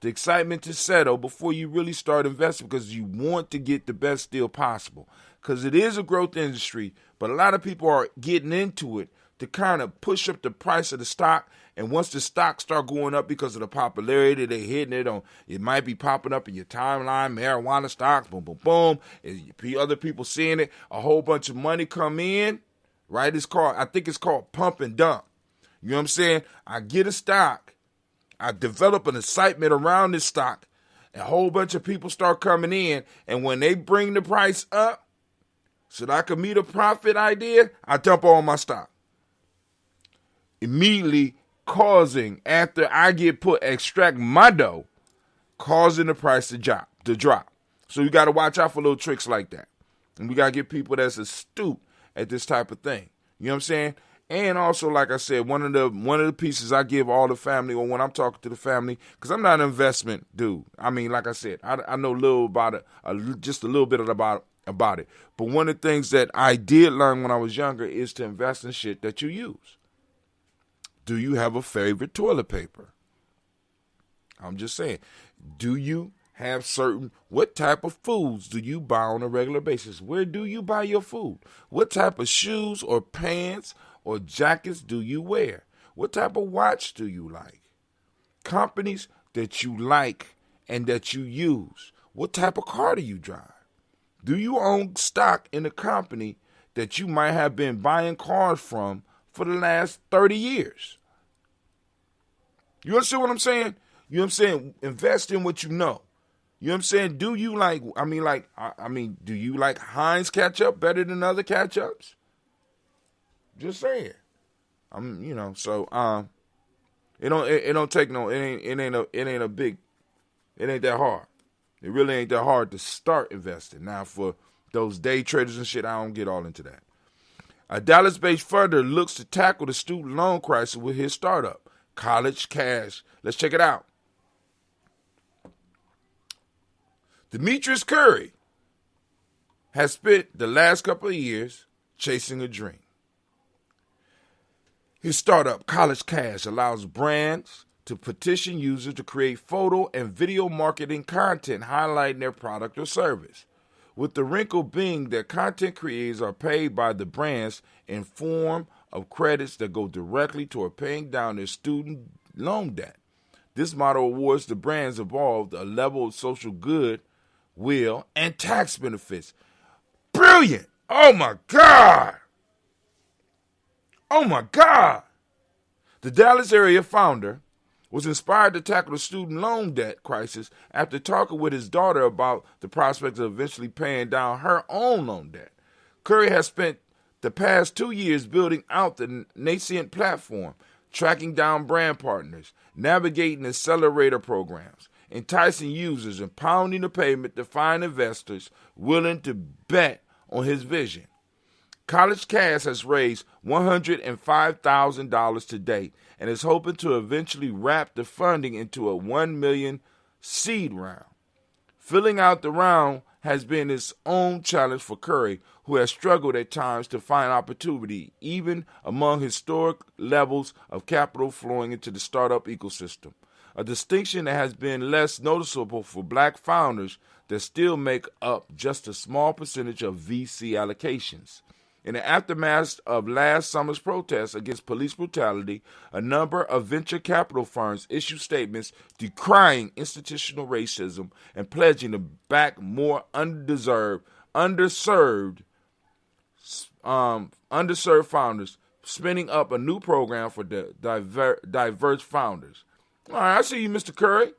the excitement to settle before you really start investing, because you want to get the best deal possible. Because it is a growth industry, but a lot of people are getting into it to kind of push up the price of the stock. And once the stocks start going up because of the popularity, they're hitting it on, it might be popping up in your timeline, marijuana stocks, boom, boom, boom. And other people seeing it, a whole bunch of money come in, right? I think it's called pump and dump. You know what I'm saying? I get a stock, I develop an excitement around this stock, and a whole bunch of people start coming in, and when they bring the price up so that I can meet a profit idea, I dump all my stock. Immediately causing, after I extract my dough, causing the price to drop. So you got to watch out for little tricks like that. And we got to get people that's astute at this type of thing. You know what I'm saying? And also, like I said, one of the pieces I give all the family, or when I'm talking to the family, because I'm not an investment dude. I mean, like I said, I know a little about it, just a little bit about it. But one of the things that I did learn when I was younger is to invest in shit that you use. Do you have a favorite toilet paper? I'm just saying. Do you have what type of foods do you buy on a regular basis? Where do you buy your food? What type of shoes or pants or jackets do you wear? What type of watch do you like? Companies that you like and that you use. What type of car do you drive? Do you own stock in a company that you might have been buying cars from for the last 30 years? You understand what I'm saying? You know what I'm saying? Invest in what you know. You know what I'm saying? Do you do you like Heinz ketchup better than other ketchups? Just saying. It ain't that hard. It really ain't that hard to start investing. Now, for those day traders and shit, I don't get all into that. A Dallas-based funder looks to tackle the student loan crisis with his startup, College Cash. Let's check it out. Demetrius Curry has spent the last couple of years chasing a dream. His startup, College Cash, allows brands to petition users to create photo and video marketing content highlighting their product or service, with the wrinkle being that content creators are paid by the brands in form of credits that go directly toward paying down their student loan debt. This model awards the brands involved a level of social goodwill and tax benefits. Brilliant! Oh my God! Oh my God! The Dallas area founder was inspired to tackle the student loan debt crisis after talking with his daughter about the prospect of eventually paying down her own loan debt. Curry has spent the past 2 years building out the nascent platform, tracking down brand partners, navigating accelerator programs, enticing users, and pounding the pavement to find investors willing to bet on his vision. College Cast has raised $105,000 to date and is hoping to eventually wrap the funding into a $1 million seed round. Filling out the round has been its own challenge for Curry, who has struggled at times to find opportunity, even among historic levels of capital flowing into the startup ecosystem, a distinction that has been less noticeable for black founders that still make up just a small percentage of VC allocations. In the aftermath of last summer's protests against police brutality, a number of venture capital firms issued statements decrying institutional racism and pledging to back more underserved founders, spinning up a new program for diverse founders. All right, I see you, Mr. Curry.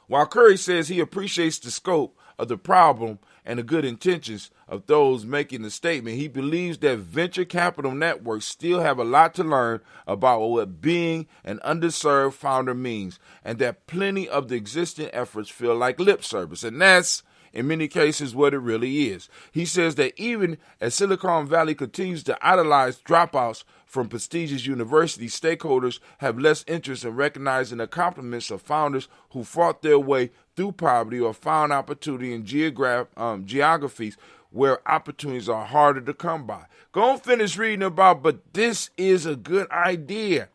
While Curry says he appreciates the scope of the problem and the good intentions of those making the statement, he believes that venture capital networks still have a lot to learn about what being an underserved founder means, and that plenty of the existing efforts feel like lip service, and that's in many cases what it really is. He says that even as Silicon Valley continues to idolize dropouts from prestigious universities, stakeholders have less interest in recognizing the accomplishments of founders who fought their way through poverty or found opportunity in geographies where opportunities are harder to come by. Go and finish reading about, but this is a good idea.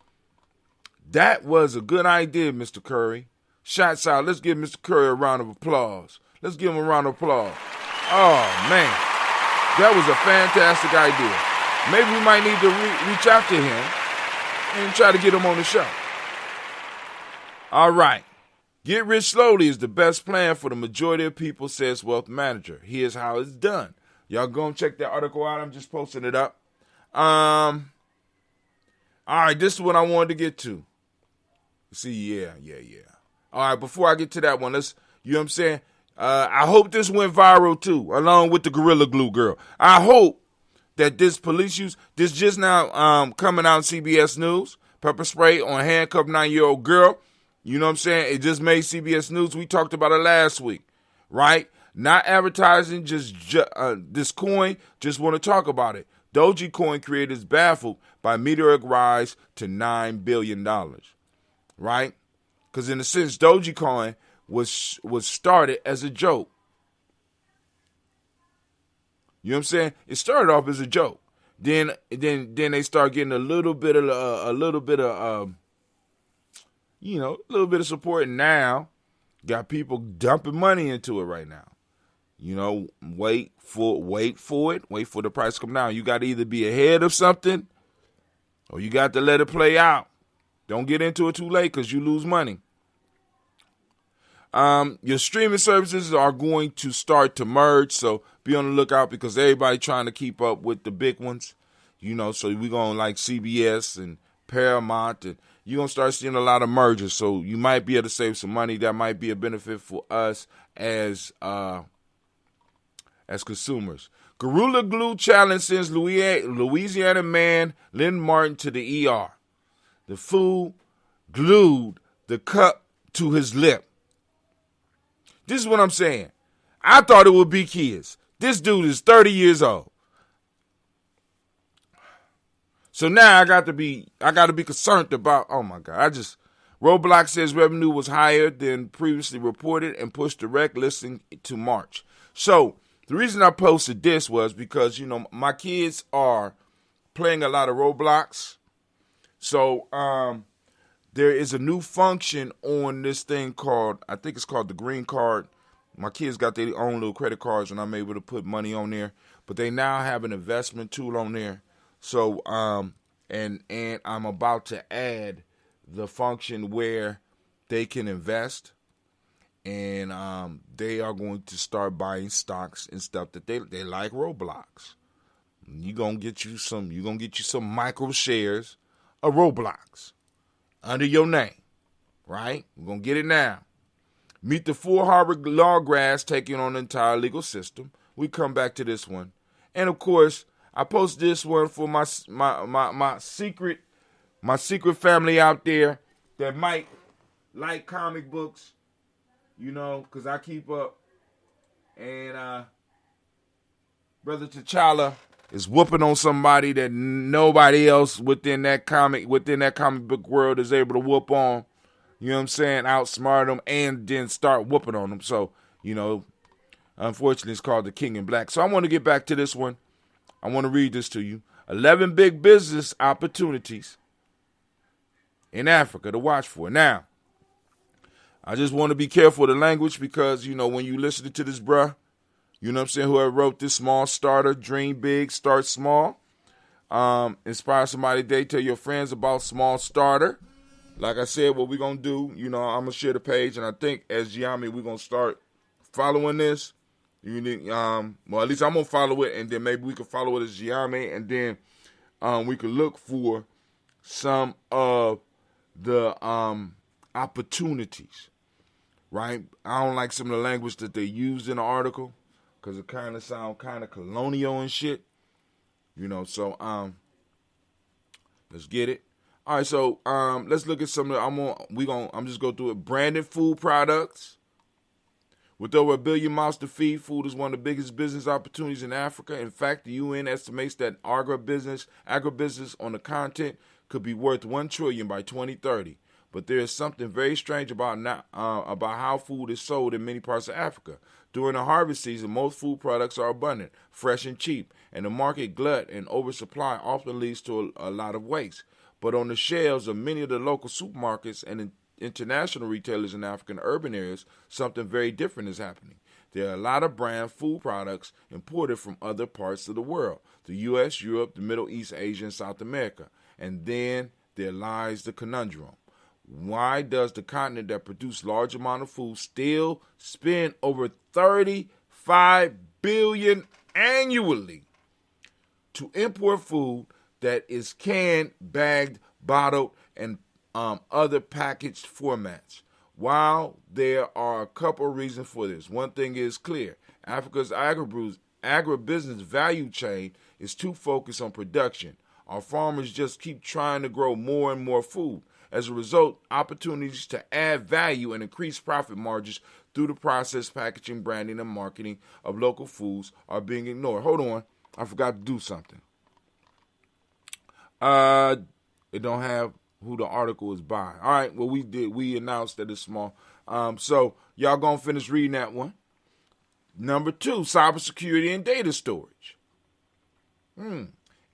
That was a good idea, Mr. Curry. Shots out. Let's give Mr. Curry a round of applause. Let's give him a round of applause. Oh, man. That was a fantastic idea. Maybe we might need to reach out to him and try to get him on the show. All right. Get rich slowly is the best plan for the majority of people, says Wealth Manager. Here's how it's done. Y'all go and check that article out. I'm just posting it up. All right, this is what I wanted to get to. See, yeah. All right, before I get to that one, you know what I'm saying? I hope this went viral too, along with the Gorilla Glue girl. I hope that this police use, this just now coming out on CBS News, pepper spray on handcuffed 9-year-old girl. You know what I'm saying? It just made CBS News. We talked about it last week, right? Not advertising, just this coin, just want to talk about it. Dogecoin creators baffled by meteoric rise to $9 billion, right? Because in a sense, Dogecoin was started as a joke. You know what I'm saying? It started off as a joke. Then they start getting a little bit of support, and now got people dumping money into it right now. You know, wait for the price to come down. You got to either be ahead of something or you got to let it play out. Don't get into it too late because you lose money. Your streaming services are going to start to merge, so be on the lookout because everybody trying to keep up with the big ones. You know, so we're going like CBS and Paramount, and you're going to start seeing a lot of mergers, so you might be able to save some money. That might be a benefit for us as consumers. Gorilla Glue challenge sends Louisiana man Lynn Martin to the ER. The fool glued the cup to his lip. This is what I'm saying. I thought it would be kids. This dude is 30 years old. So now I got to be concerned about, oh my God, Roblox says revenue was higher than previously reported and pushed direct listing to March. So the reason I posted this was because, you know, my kids are playing a lot of Roblox. So there is a new function on this thing I think it's called the green card. My kids got their own little credit cards and I'm able to put money on there. But they now have an investment tool on there. So, and I'm about to add the function where they can invest, and they are going to start buying stocks and stuff that they like Roblox. You're gonna get you some micro shares of Roblox under your name, right? We're gonna get it now. Meet the full Harvard law grads taking on the entire legal system. We come back to this one, and of course, I post this one for my secret family out there that might like comic books, you know, because I keep up. And Brother T'Challa is whooping on somebody that nobody else within that comic book world is able to whoop on. You know what I'm saying? Outsmart them and then start whooping on them. So, unfortunately, it's called The King in Black. So I want to get back to this one. I want to read this to you. 11 big business opportunities in Africa to watch for. Now, I just want to be careful of the language because, when you listen to this bruh, you know what I'm saying, whoever wrote this, Small Starter, Dream Big, Start Small. Inspire somebody today. Tell your friends about Small Starter. Like I said, what we're going to do, I'm going to share the page, and I think as Gye-Nyame, we're going to start following this. At least I'm going to follow it, and then maybe we can follow it as Gye-Nyame, and then we can look for some of the opportunities, right? I don't like some of the language that they used in the article because it kind of sound kind of colonial and shit, so let's get it. All right, so let's look at some of the, I'm just go through it. Branded food products. With over 1 billion mouths to feed, food is one of the biggest business opportunities in Africa. In fact, the UN estimates that agribusiness on the continent could be worth $1 trillion by 2030. But there is something very strange about how food is sold in many parts of Africa. During the harvest season, most food products are abundant, fresh and cheap, and the market glut and oversupply often leads to a lot of waste. But on the shelves of many of the local supermarkets and international retailers in African urban areas, something very different is happening. There are a lot of brand food products imported from other parts of the world, the U.S., Europe, the Middle East, Asia, and South America. And then there lies the conundrum. Why does the continent that produces large amount of food still spend over $35 billion annually to import food that is canned, bagged, bottled, and other packaged formats? While there are a couple of reasons for this, one thing is clear. Africa's agribusiness value chain is too focused on production. Our farmers just keep trying to grow more and more food. As a result, opportunities to add value and increase profit margins through the process, packaging, branding, and marketing of local foods are being ignored. Hold on. I forgot to do something. It don't have who the article is by. All right, well, we announced that it's small. So y'all gonna finish reading that one. Number 2, cybersecurity and data storage.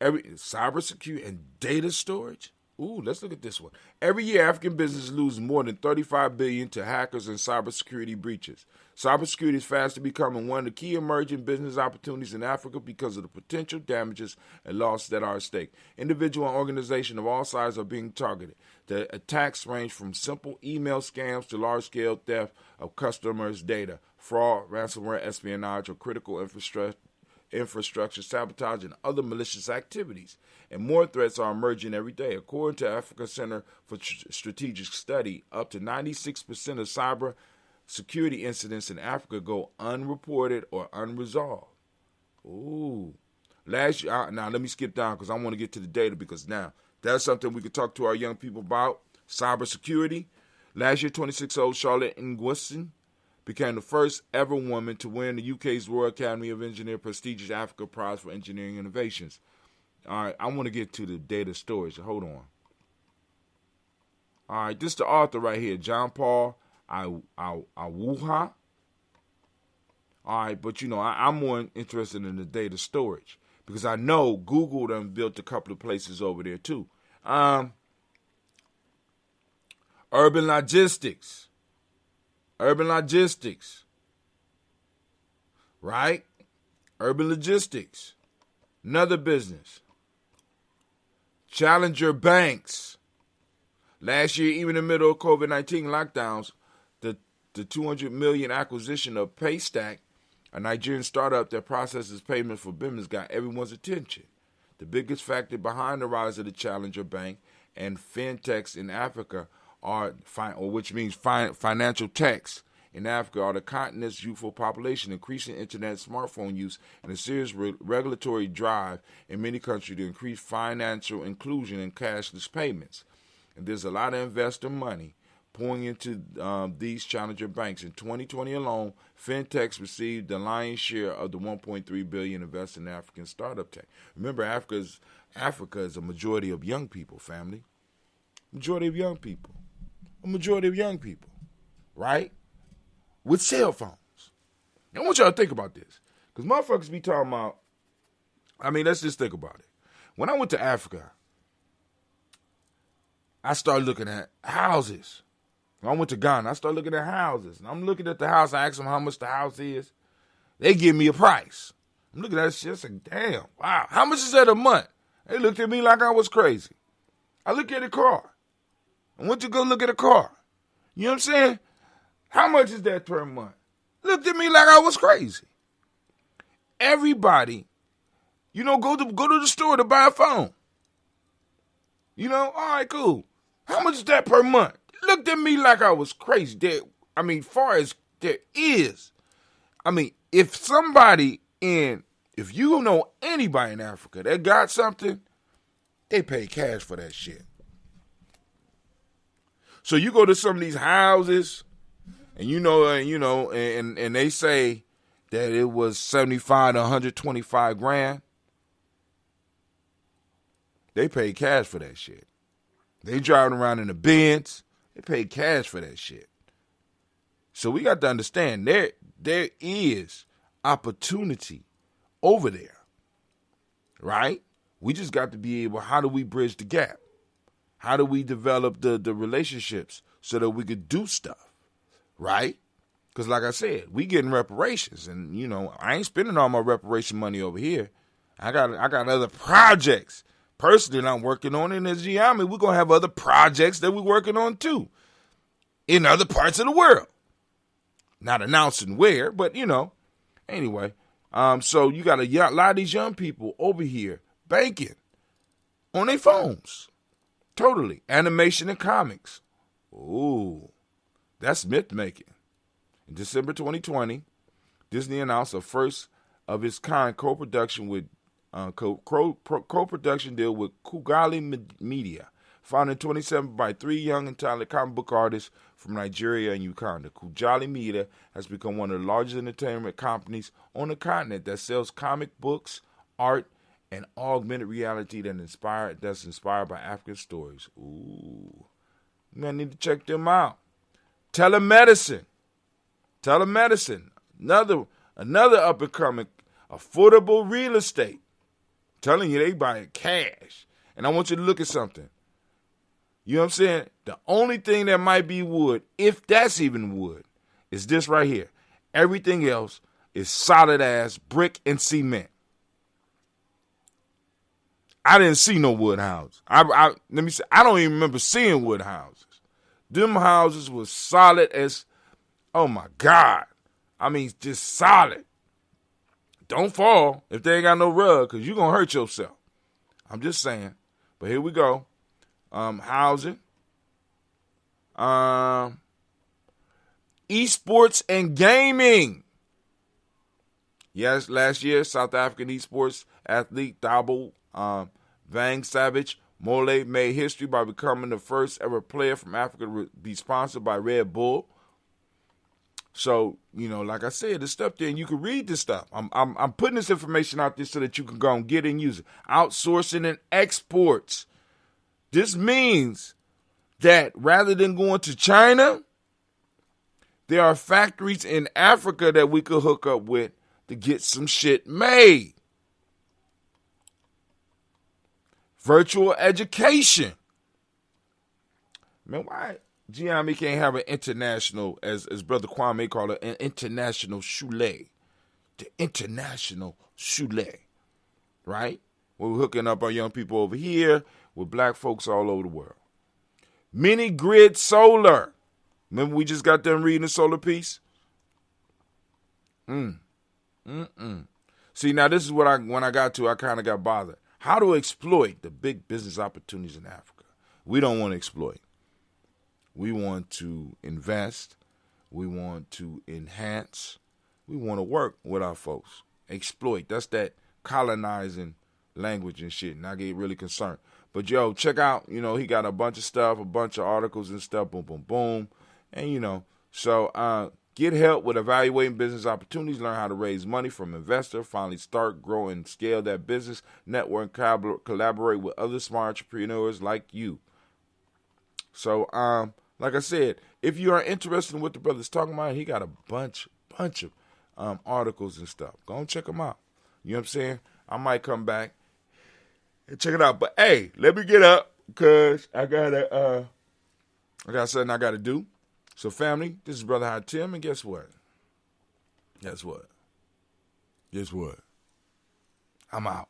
Cybersecurity and data storage? Ooh, let's look at this one. Every year, African businesses lose more than $35 billion to hackers and cybersecurity breaches. Cybersecurity is fast becoming one of the key emerging business opportunities in Africa because of the potential damages and losses that are at stake. Individuals and organizations of all sizes are being targeted. The attacks range from simple email scams to large-scale theft of customers' data, fraud, ransomware, espionage, or critical infrastructure sabotage, and other malicious activities. And more threats are emerging every day. According to Africa Center for Strategic Study, up to 96% of cyber security incidents in Africa go unreported or unresolved. Ooh. Last year, now let me skip down because I want to get to the data because now that's something we could talk to our young people about, cybersecurity. Last year, 26-year-old Charlotte Nguyen became the first ever woman to win the UK's Royal Academy of Engineering prestigious Africa Prize for Engineering Innovations. All right, I want to get to the data storage. Hold on. All right, this is the author right here, John Paul Awuha. All right, but I'm more interested in the data storage because I know Google done built a couple of places over there too. Urban logistics, right? Urban logistics, another business. Challenger banks. Last year, even in the middle of COVID-19 lockdowns, the $200 million acquisition of Paystack, a Nigerian startup that processes payments for business, got everyone's attention. The biggest factor behind the rise of the Challenger bank and fintechs in Africa which means financial techs in Africa, are the continent's youthful population, increasing internet and smartphone use, and a serious regulatory drive in many countries to increase financial inclusion and cashless payments. And there's a lot of investor money pouring into these challenger banks. In 2020 alone, fintechs received the lion's share of the $1.3 billion invested in African startup tech. Remember, Africa is a majority of young people, family. Majority of young people. A majority of young people, right? With cell phones. I want y'all to think about this. Because motherfuckers be talking about, let's just think about it. When I went to Africa, I started looking at houses. When I went to Ghana, I started looking at houses. And I'm looking at the house. I asked them how much the house is. They give me a price. I'm looking at that shit. I said, damn, wow. How much is that a month? They looked at me like I was crazy. I look at a car. I went to go look at a car. You know what I'm saying? How much is that per month? Looked at me like I was crazy. Everybody, go to the store to buy a phone. All right, cool. How much is that per month? Looked at me like I was crazy. Far as there is. If you know anybody in Africa that got something, they pay cash for that shit. So you go to some of these houses, and and they say that it was 75 to 125 grand. They pay cash for that shit. They driving around in a Benz. They pay cash for that shit. So we got to understand there is opportunity over there, right? We just got to be able, how do we bridge the gap? How do we develop the relationships so that we could do stuff, right? Because like I said, we getting reparations, and I ain't spending all my reparation money over here. I got other projects personally that I'm working on, and as Gye-Nyame, we're gonna have other projects that we're working on too in other parts of the world. Not announcing where, but anyway. So you got a lot of these young people over here banking on their phones. Totally. Animation and comics. Ooh, that's myth making. In December 2020, Disney announced a first of its kind co-production deal with Gye-Nyame Media, founded in 2017 by three young and talented comic book artists from Nigeria and Uganda. Gye-Nyame Media has become one of the largest entertainment companies on the continent that sells comic books, art, and augmented reality that's inspired by African stories. Ooh, man, need to check them out. Telemedicine, another up and coming, affordable real estate. I'm telling you, they buy it cash. And I want you to look at something. You know what I'm saying? The only thing that might be wood, if that's even wood, is this right here. Everything else is solid ass brick and cement. I didn't see no wood houses. Let me say, I don't even remember seeing wood houses. Them houses was solid as, oh my God. Just solid. Don't fall if they ain't got no rug, because you're going to hurt yourself. I'm just saying. But here we go. Housing. Esports and gaming. Yes, last year, South African esports athlete Thabo Vang Savage Mole made history by becoming the first ever player from Africa to be sponsored by Red Bull. So, like I said, this stuff there, and you can read this stuff. I'm putting this information out there so that you can go and get it and use it. Outsourcing and exports. This means that rather than going to China, there are factories in Africa that we could hook up with to get some shit made. Virtual education. Man, why Gye-Nyame can't have an international, as Brother Kwame called it, an international shule? The international shule, right? We're hooking up our young people over here with black folks all over the world. Mini grid solar. Remember we just got done reading the solar piece? See, now this is what when I got to, I kind of got bothered. How to exploit the big business opportunities in Africa. We don't want to exploit. We want to invest. We want to enhance. We want to work with our folks. Exploit. That's that colonizing language and shit, and I get really concerned. But, yo, check out, he got a bunch of stuff, a bunch of articles and stuff, boom, boom, boom. And, so get help with evaluating business opportunities, learn how to raise money from investor, finally start, grow, and scale that business, network, and collaborate with other smart entrepreneurs like you. So, like I said, if you are interested in what the brother's talking about, he got a bunch of articles and stuff. Go and check them out. You know what I'm saying? I might come back and check it out. But hey, let me get up because I got something I gotta do. So family, this is Brother High Tim, and guess what? Guess what? I'm out.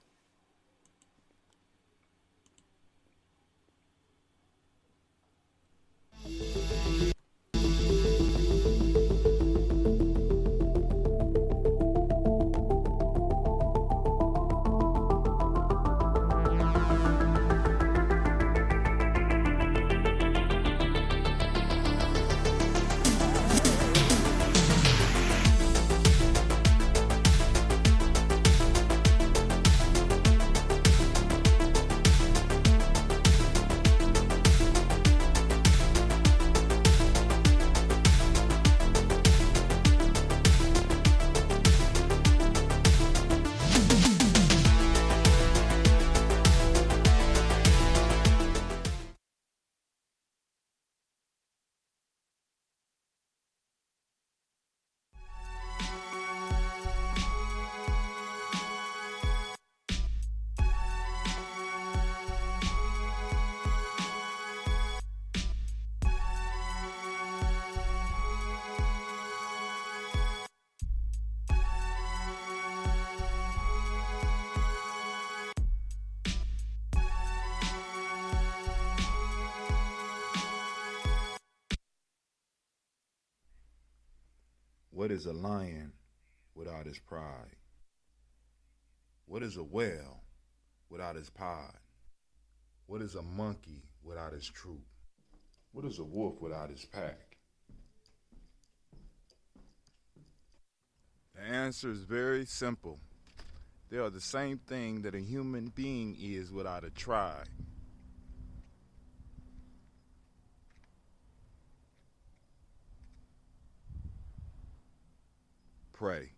What is a lion without his pride? What is a whale without his pod? What is a monkey without his troop? What is a wolf without his pack? The answer is very simple. They are the same thing that a human being is without a tribe. Pray.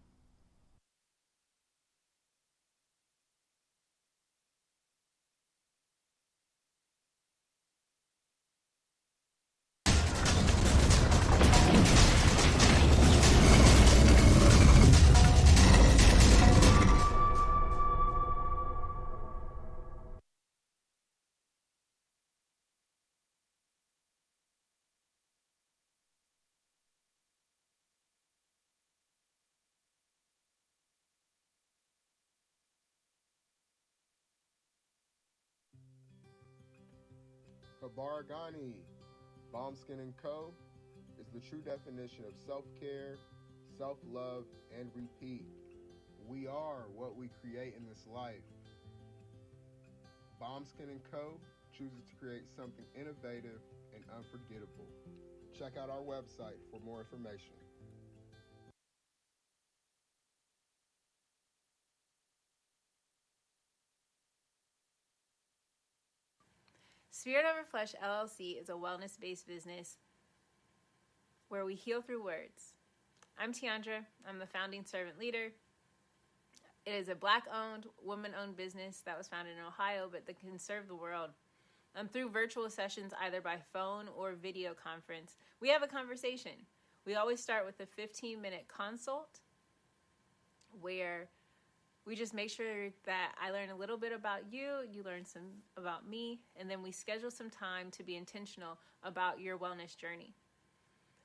Gye-Nyame, Bombskin & Co. is the true definition of self-care, self-love, and repeat. We are what we create in this life. Bombskin & Co. chooses to create something innovative and unforgettable. Check out our website for more information. Spirit Over Flesh LLC is a wellness-based business where we heal through words. I'm Tiandra. I'm the founding servant leader. It is a Black-owned, woman-owned business that was founded in Ohio, but that can serve the world. Through virtual sessions, either by phone or video conference, we have a conversation. We always start with a 15-minute consult where we just make sure that I learn a little bit about you, you learn some about me, and then we schedule some time to be intentional about your wellness journey.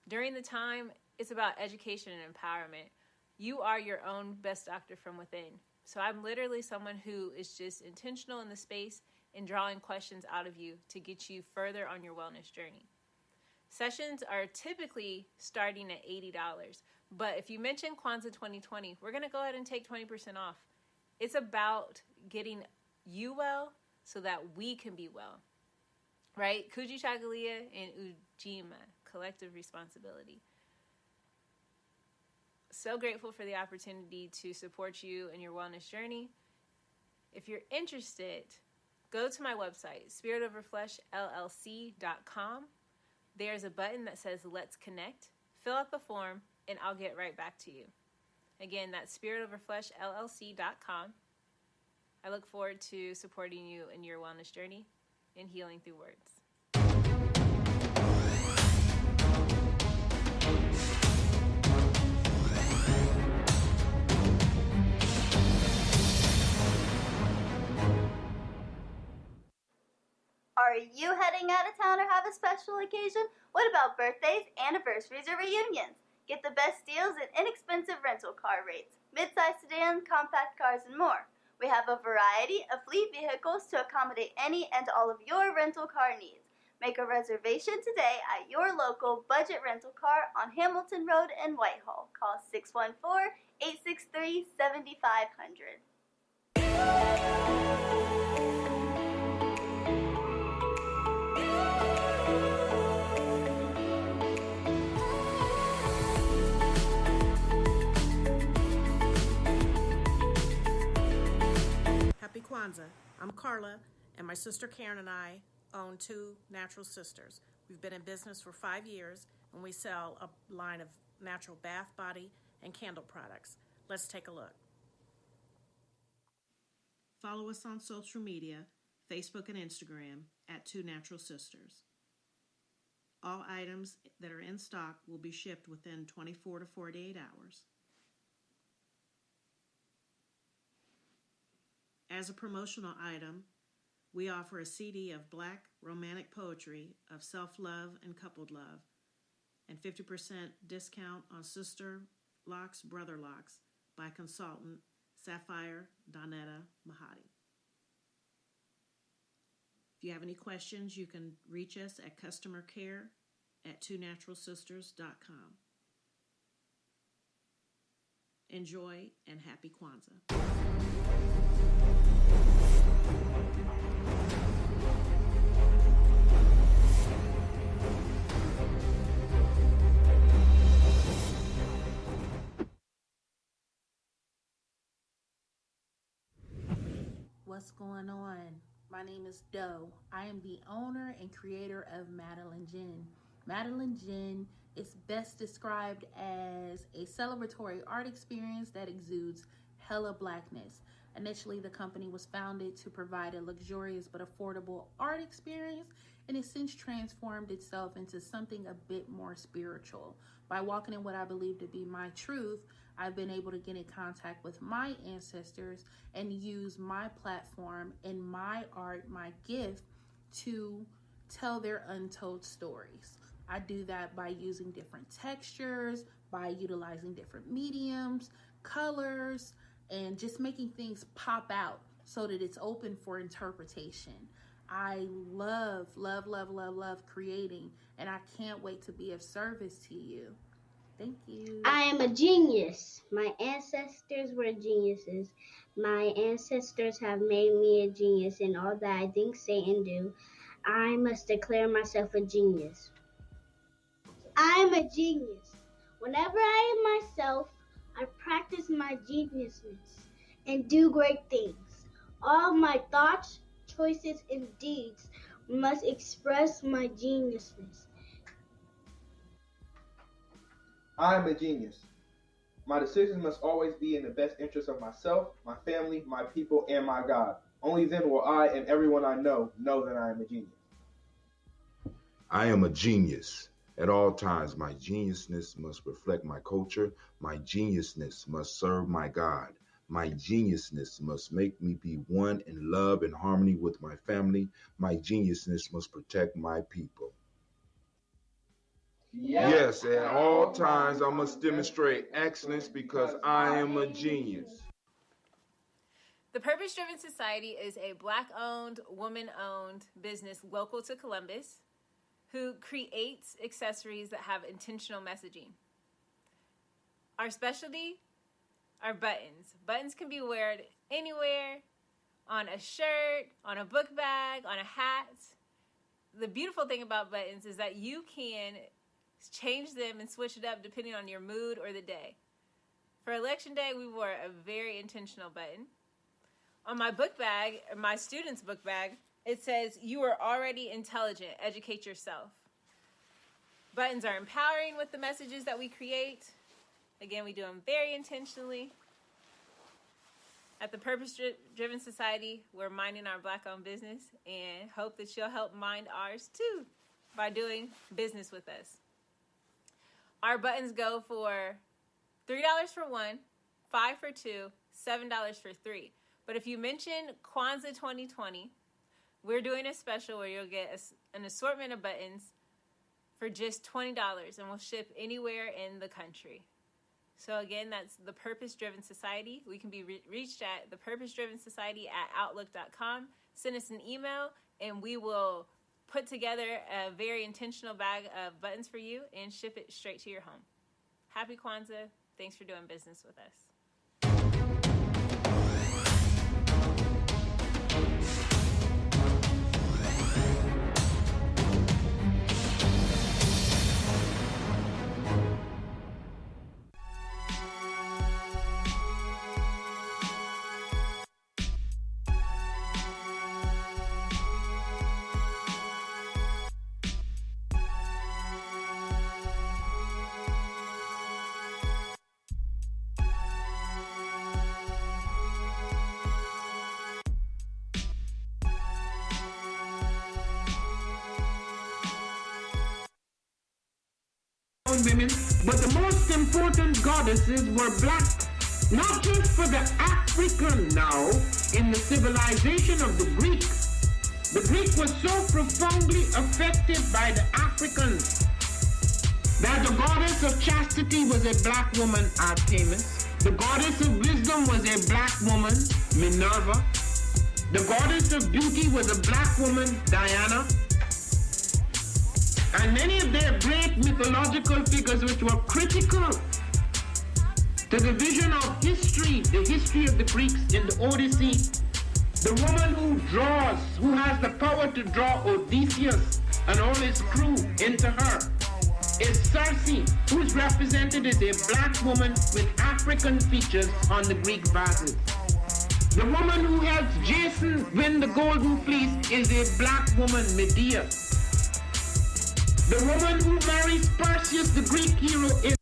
During the time, it's about education and empowerment. You are your own best doctor from within. So I'm literally someone who is just intentional in the space and drawing questions out of you to get you further on your wellness journey. Sessions are typically starting at $80, but if you mention Kwanzaa 2020, we're going to go ahead and take 20% off. It's about getting you well so that we can be well, right? Kujichagulia and Ujima, collective responsibility. So grateful for the opportunity to support you in your wellness journey. If you're interested, go to my website, spiritoverfleshllc.com. There's a button that says Let's Connect. Fill out the form, and I'll get right back to you. Again, that's spiritoverfleshllc.com. I look forward to supporting you in your wellness journey and healing through words. Are you heading out of town or have a special occasion? What about birthdays, anniversaries, or reunions? Get the best deals and inexpensive rental car rates, midsize sedans, compact cars, and more. We have a variety of fleet vehicles to accommodate any and all of your rental car needs. Make a reservation today at your local budget rental car on Hamilton Road in Whitehall. Call 614-863-7500. Happy Kwanzaa. I'm Carla, and my sister Karen and I own Two Natural Sisters. We've been in business for 5 years, and we sell a line of natural bath, body, and candle products. Let's take a look. Follow us on social media, Facebook and Instagram, at Two Natural Sisters. All items that are in stock will be shipped within 24 to 48 hours. As a promotional item, we offer a CD of Black romantic poetry of self-love and coupled love, and 50% discount on Sister Locks, Brother Locks by consultant Sapphire Donetta Mahadi. If you have any questions, you can reach us at customercare@twonaturalsisters.com. Enjoy and happy Kwanzaa. What's going on? My name is Doe. I am the owner and creator of Madeline Gin. Madeline Gin is best described as a celebratory art experience that exudes hella blackness. Initially, the company was founded to provide a luxurious but affordable art experience, and it's since transformed itself into something a bit more spiritual. By walking in what I believe to be my truth, I've been able to get in contact with my ancestors and use my platform and my art, my gift, to tell their untold stories. I do that by using different textures, by utilizing different mediums, colors, and just making things pop out so that it's open for interpretation. I love creating, and I can't wait to be of service to you. Thank you. I am a genius. My ancestors were geniuses. My ancestors have made me a genius in all that I think, say, and do. I must declare myself a genius. I am a genius. Whenever I am myself, I practice my geniusness and do great things. All my thoughts, choices, and deeds must express my geniusness. I am a genius. My decisions must always be in the best interest of myself, my family, my people, and my God. Only then will I and everyone I know that I am a genius. I am a genius. At all times, my geniusness must reflect my culture. My geniusness must serve my God. My geniusness must make me be one in love and harmony with my family. My geniusness must protect my people. Yes, at all times I must demonstrate excellence because I am a genius. The Purpose Driven Society is a Black-owned, woman-owned business local to Columbus who creates accessories that have intentional messaging. Our specialty are buttons. Buttons can be worn anywhere, on a shirt, on a book bag, on a hat. The beautiful thing about buttons is that you can change them and switch it up depending on your mood or the day. For Election Day, we wore a very intentional button. On my book bag, or my student's book bag, it says, "You are already intelligent. Educate yourself." Buttons are empowering with the messages that we create. Again, we do them very intentionally. At the Purpose Driven Society, we're minding our Black-owned business and hope that you'll help mind ours too by doing business with us. Our buttons go for $3 for one, $5 for two, $7 for three. But if you mention Kwanzaa 2020, we're doing a special where you'll get an assortment of buttons for just $20, and we'll ship anywhere in the country. So again, that's the Purpose Driven Society. We can be reached at thepurposedrivensociety@outlook.com. Send us an email, and we will put together a very intentional bag of buttons for you and ship it straight to your home. Happy Kwanzaa. Thanks for doing business with us. Women, but the most important goddesses were black, not just for the African now in the civilization of the Greeks. The Greek was so profoundly affected by the Africans that the goddess of chastity was a black woman, Artemis. The goddess of wisdom was a black woman, Minerva. The goddess of beauty was a black woman, Diana. And many of their great mythological figures which were critical to the vision of history, the history of the Greeks in the Odyssey, the woman who draws, who has the power to draw Odysseus and all his crew into her, is Circe, who is represented as a black woman with African features on the Greek vases. The woman who helps Jason win the Golden Fleece is a black woman, Medea. The woman who marries Perseus, the Greek hero, is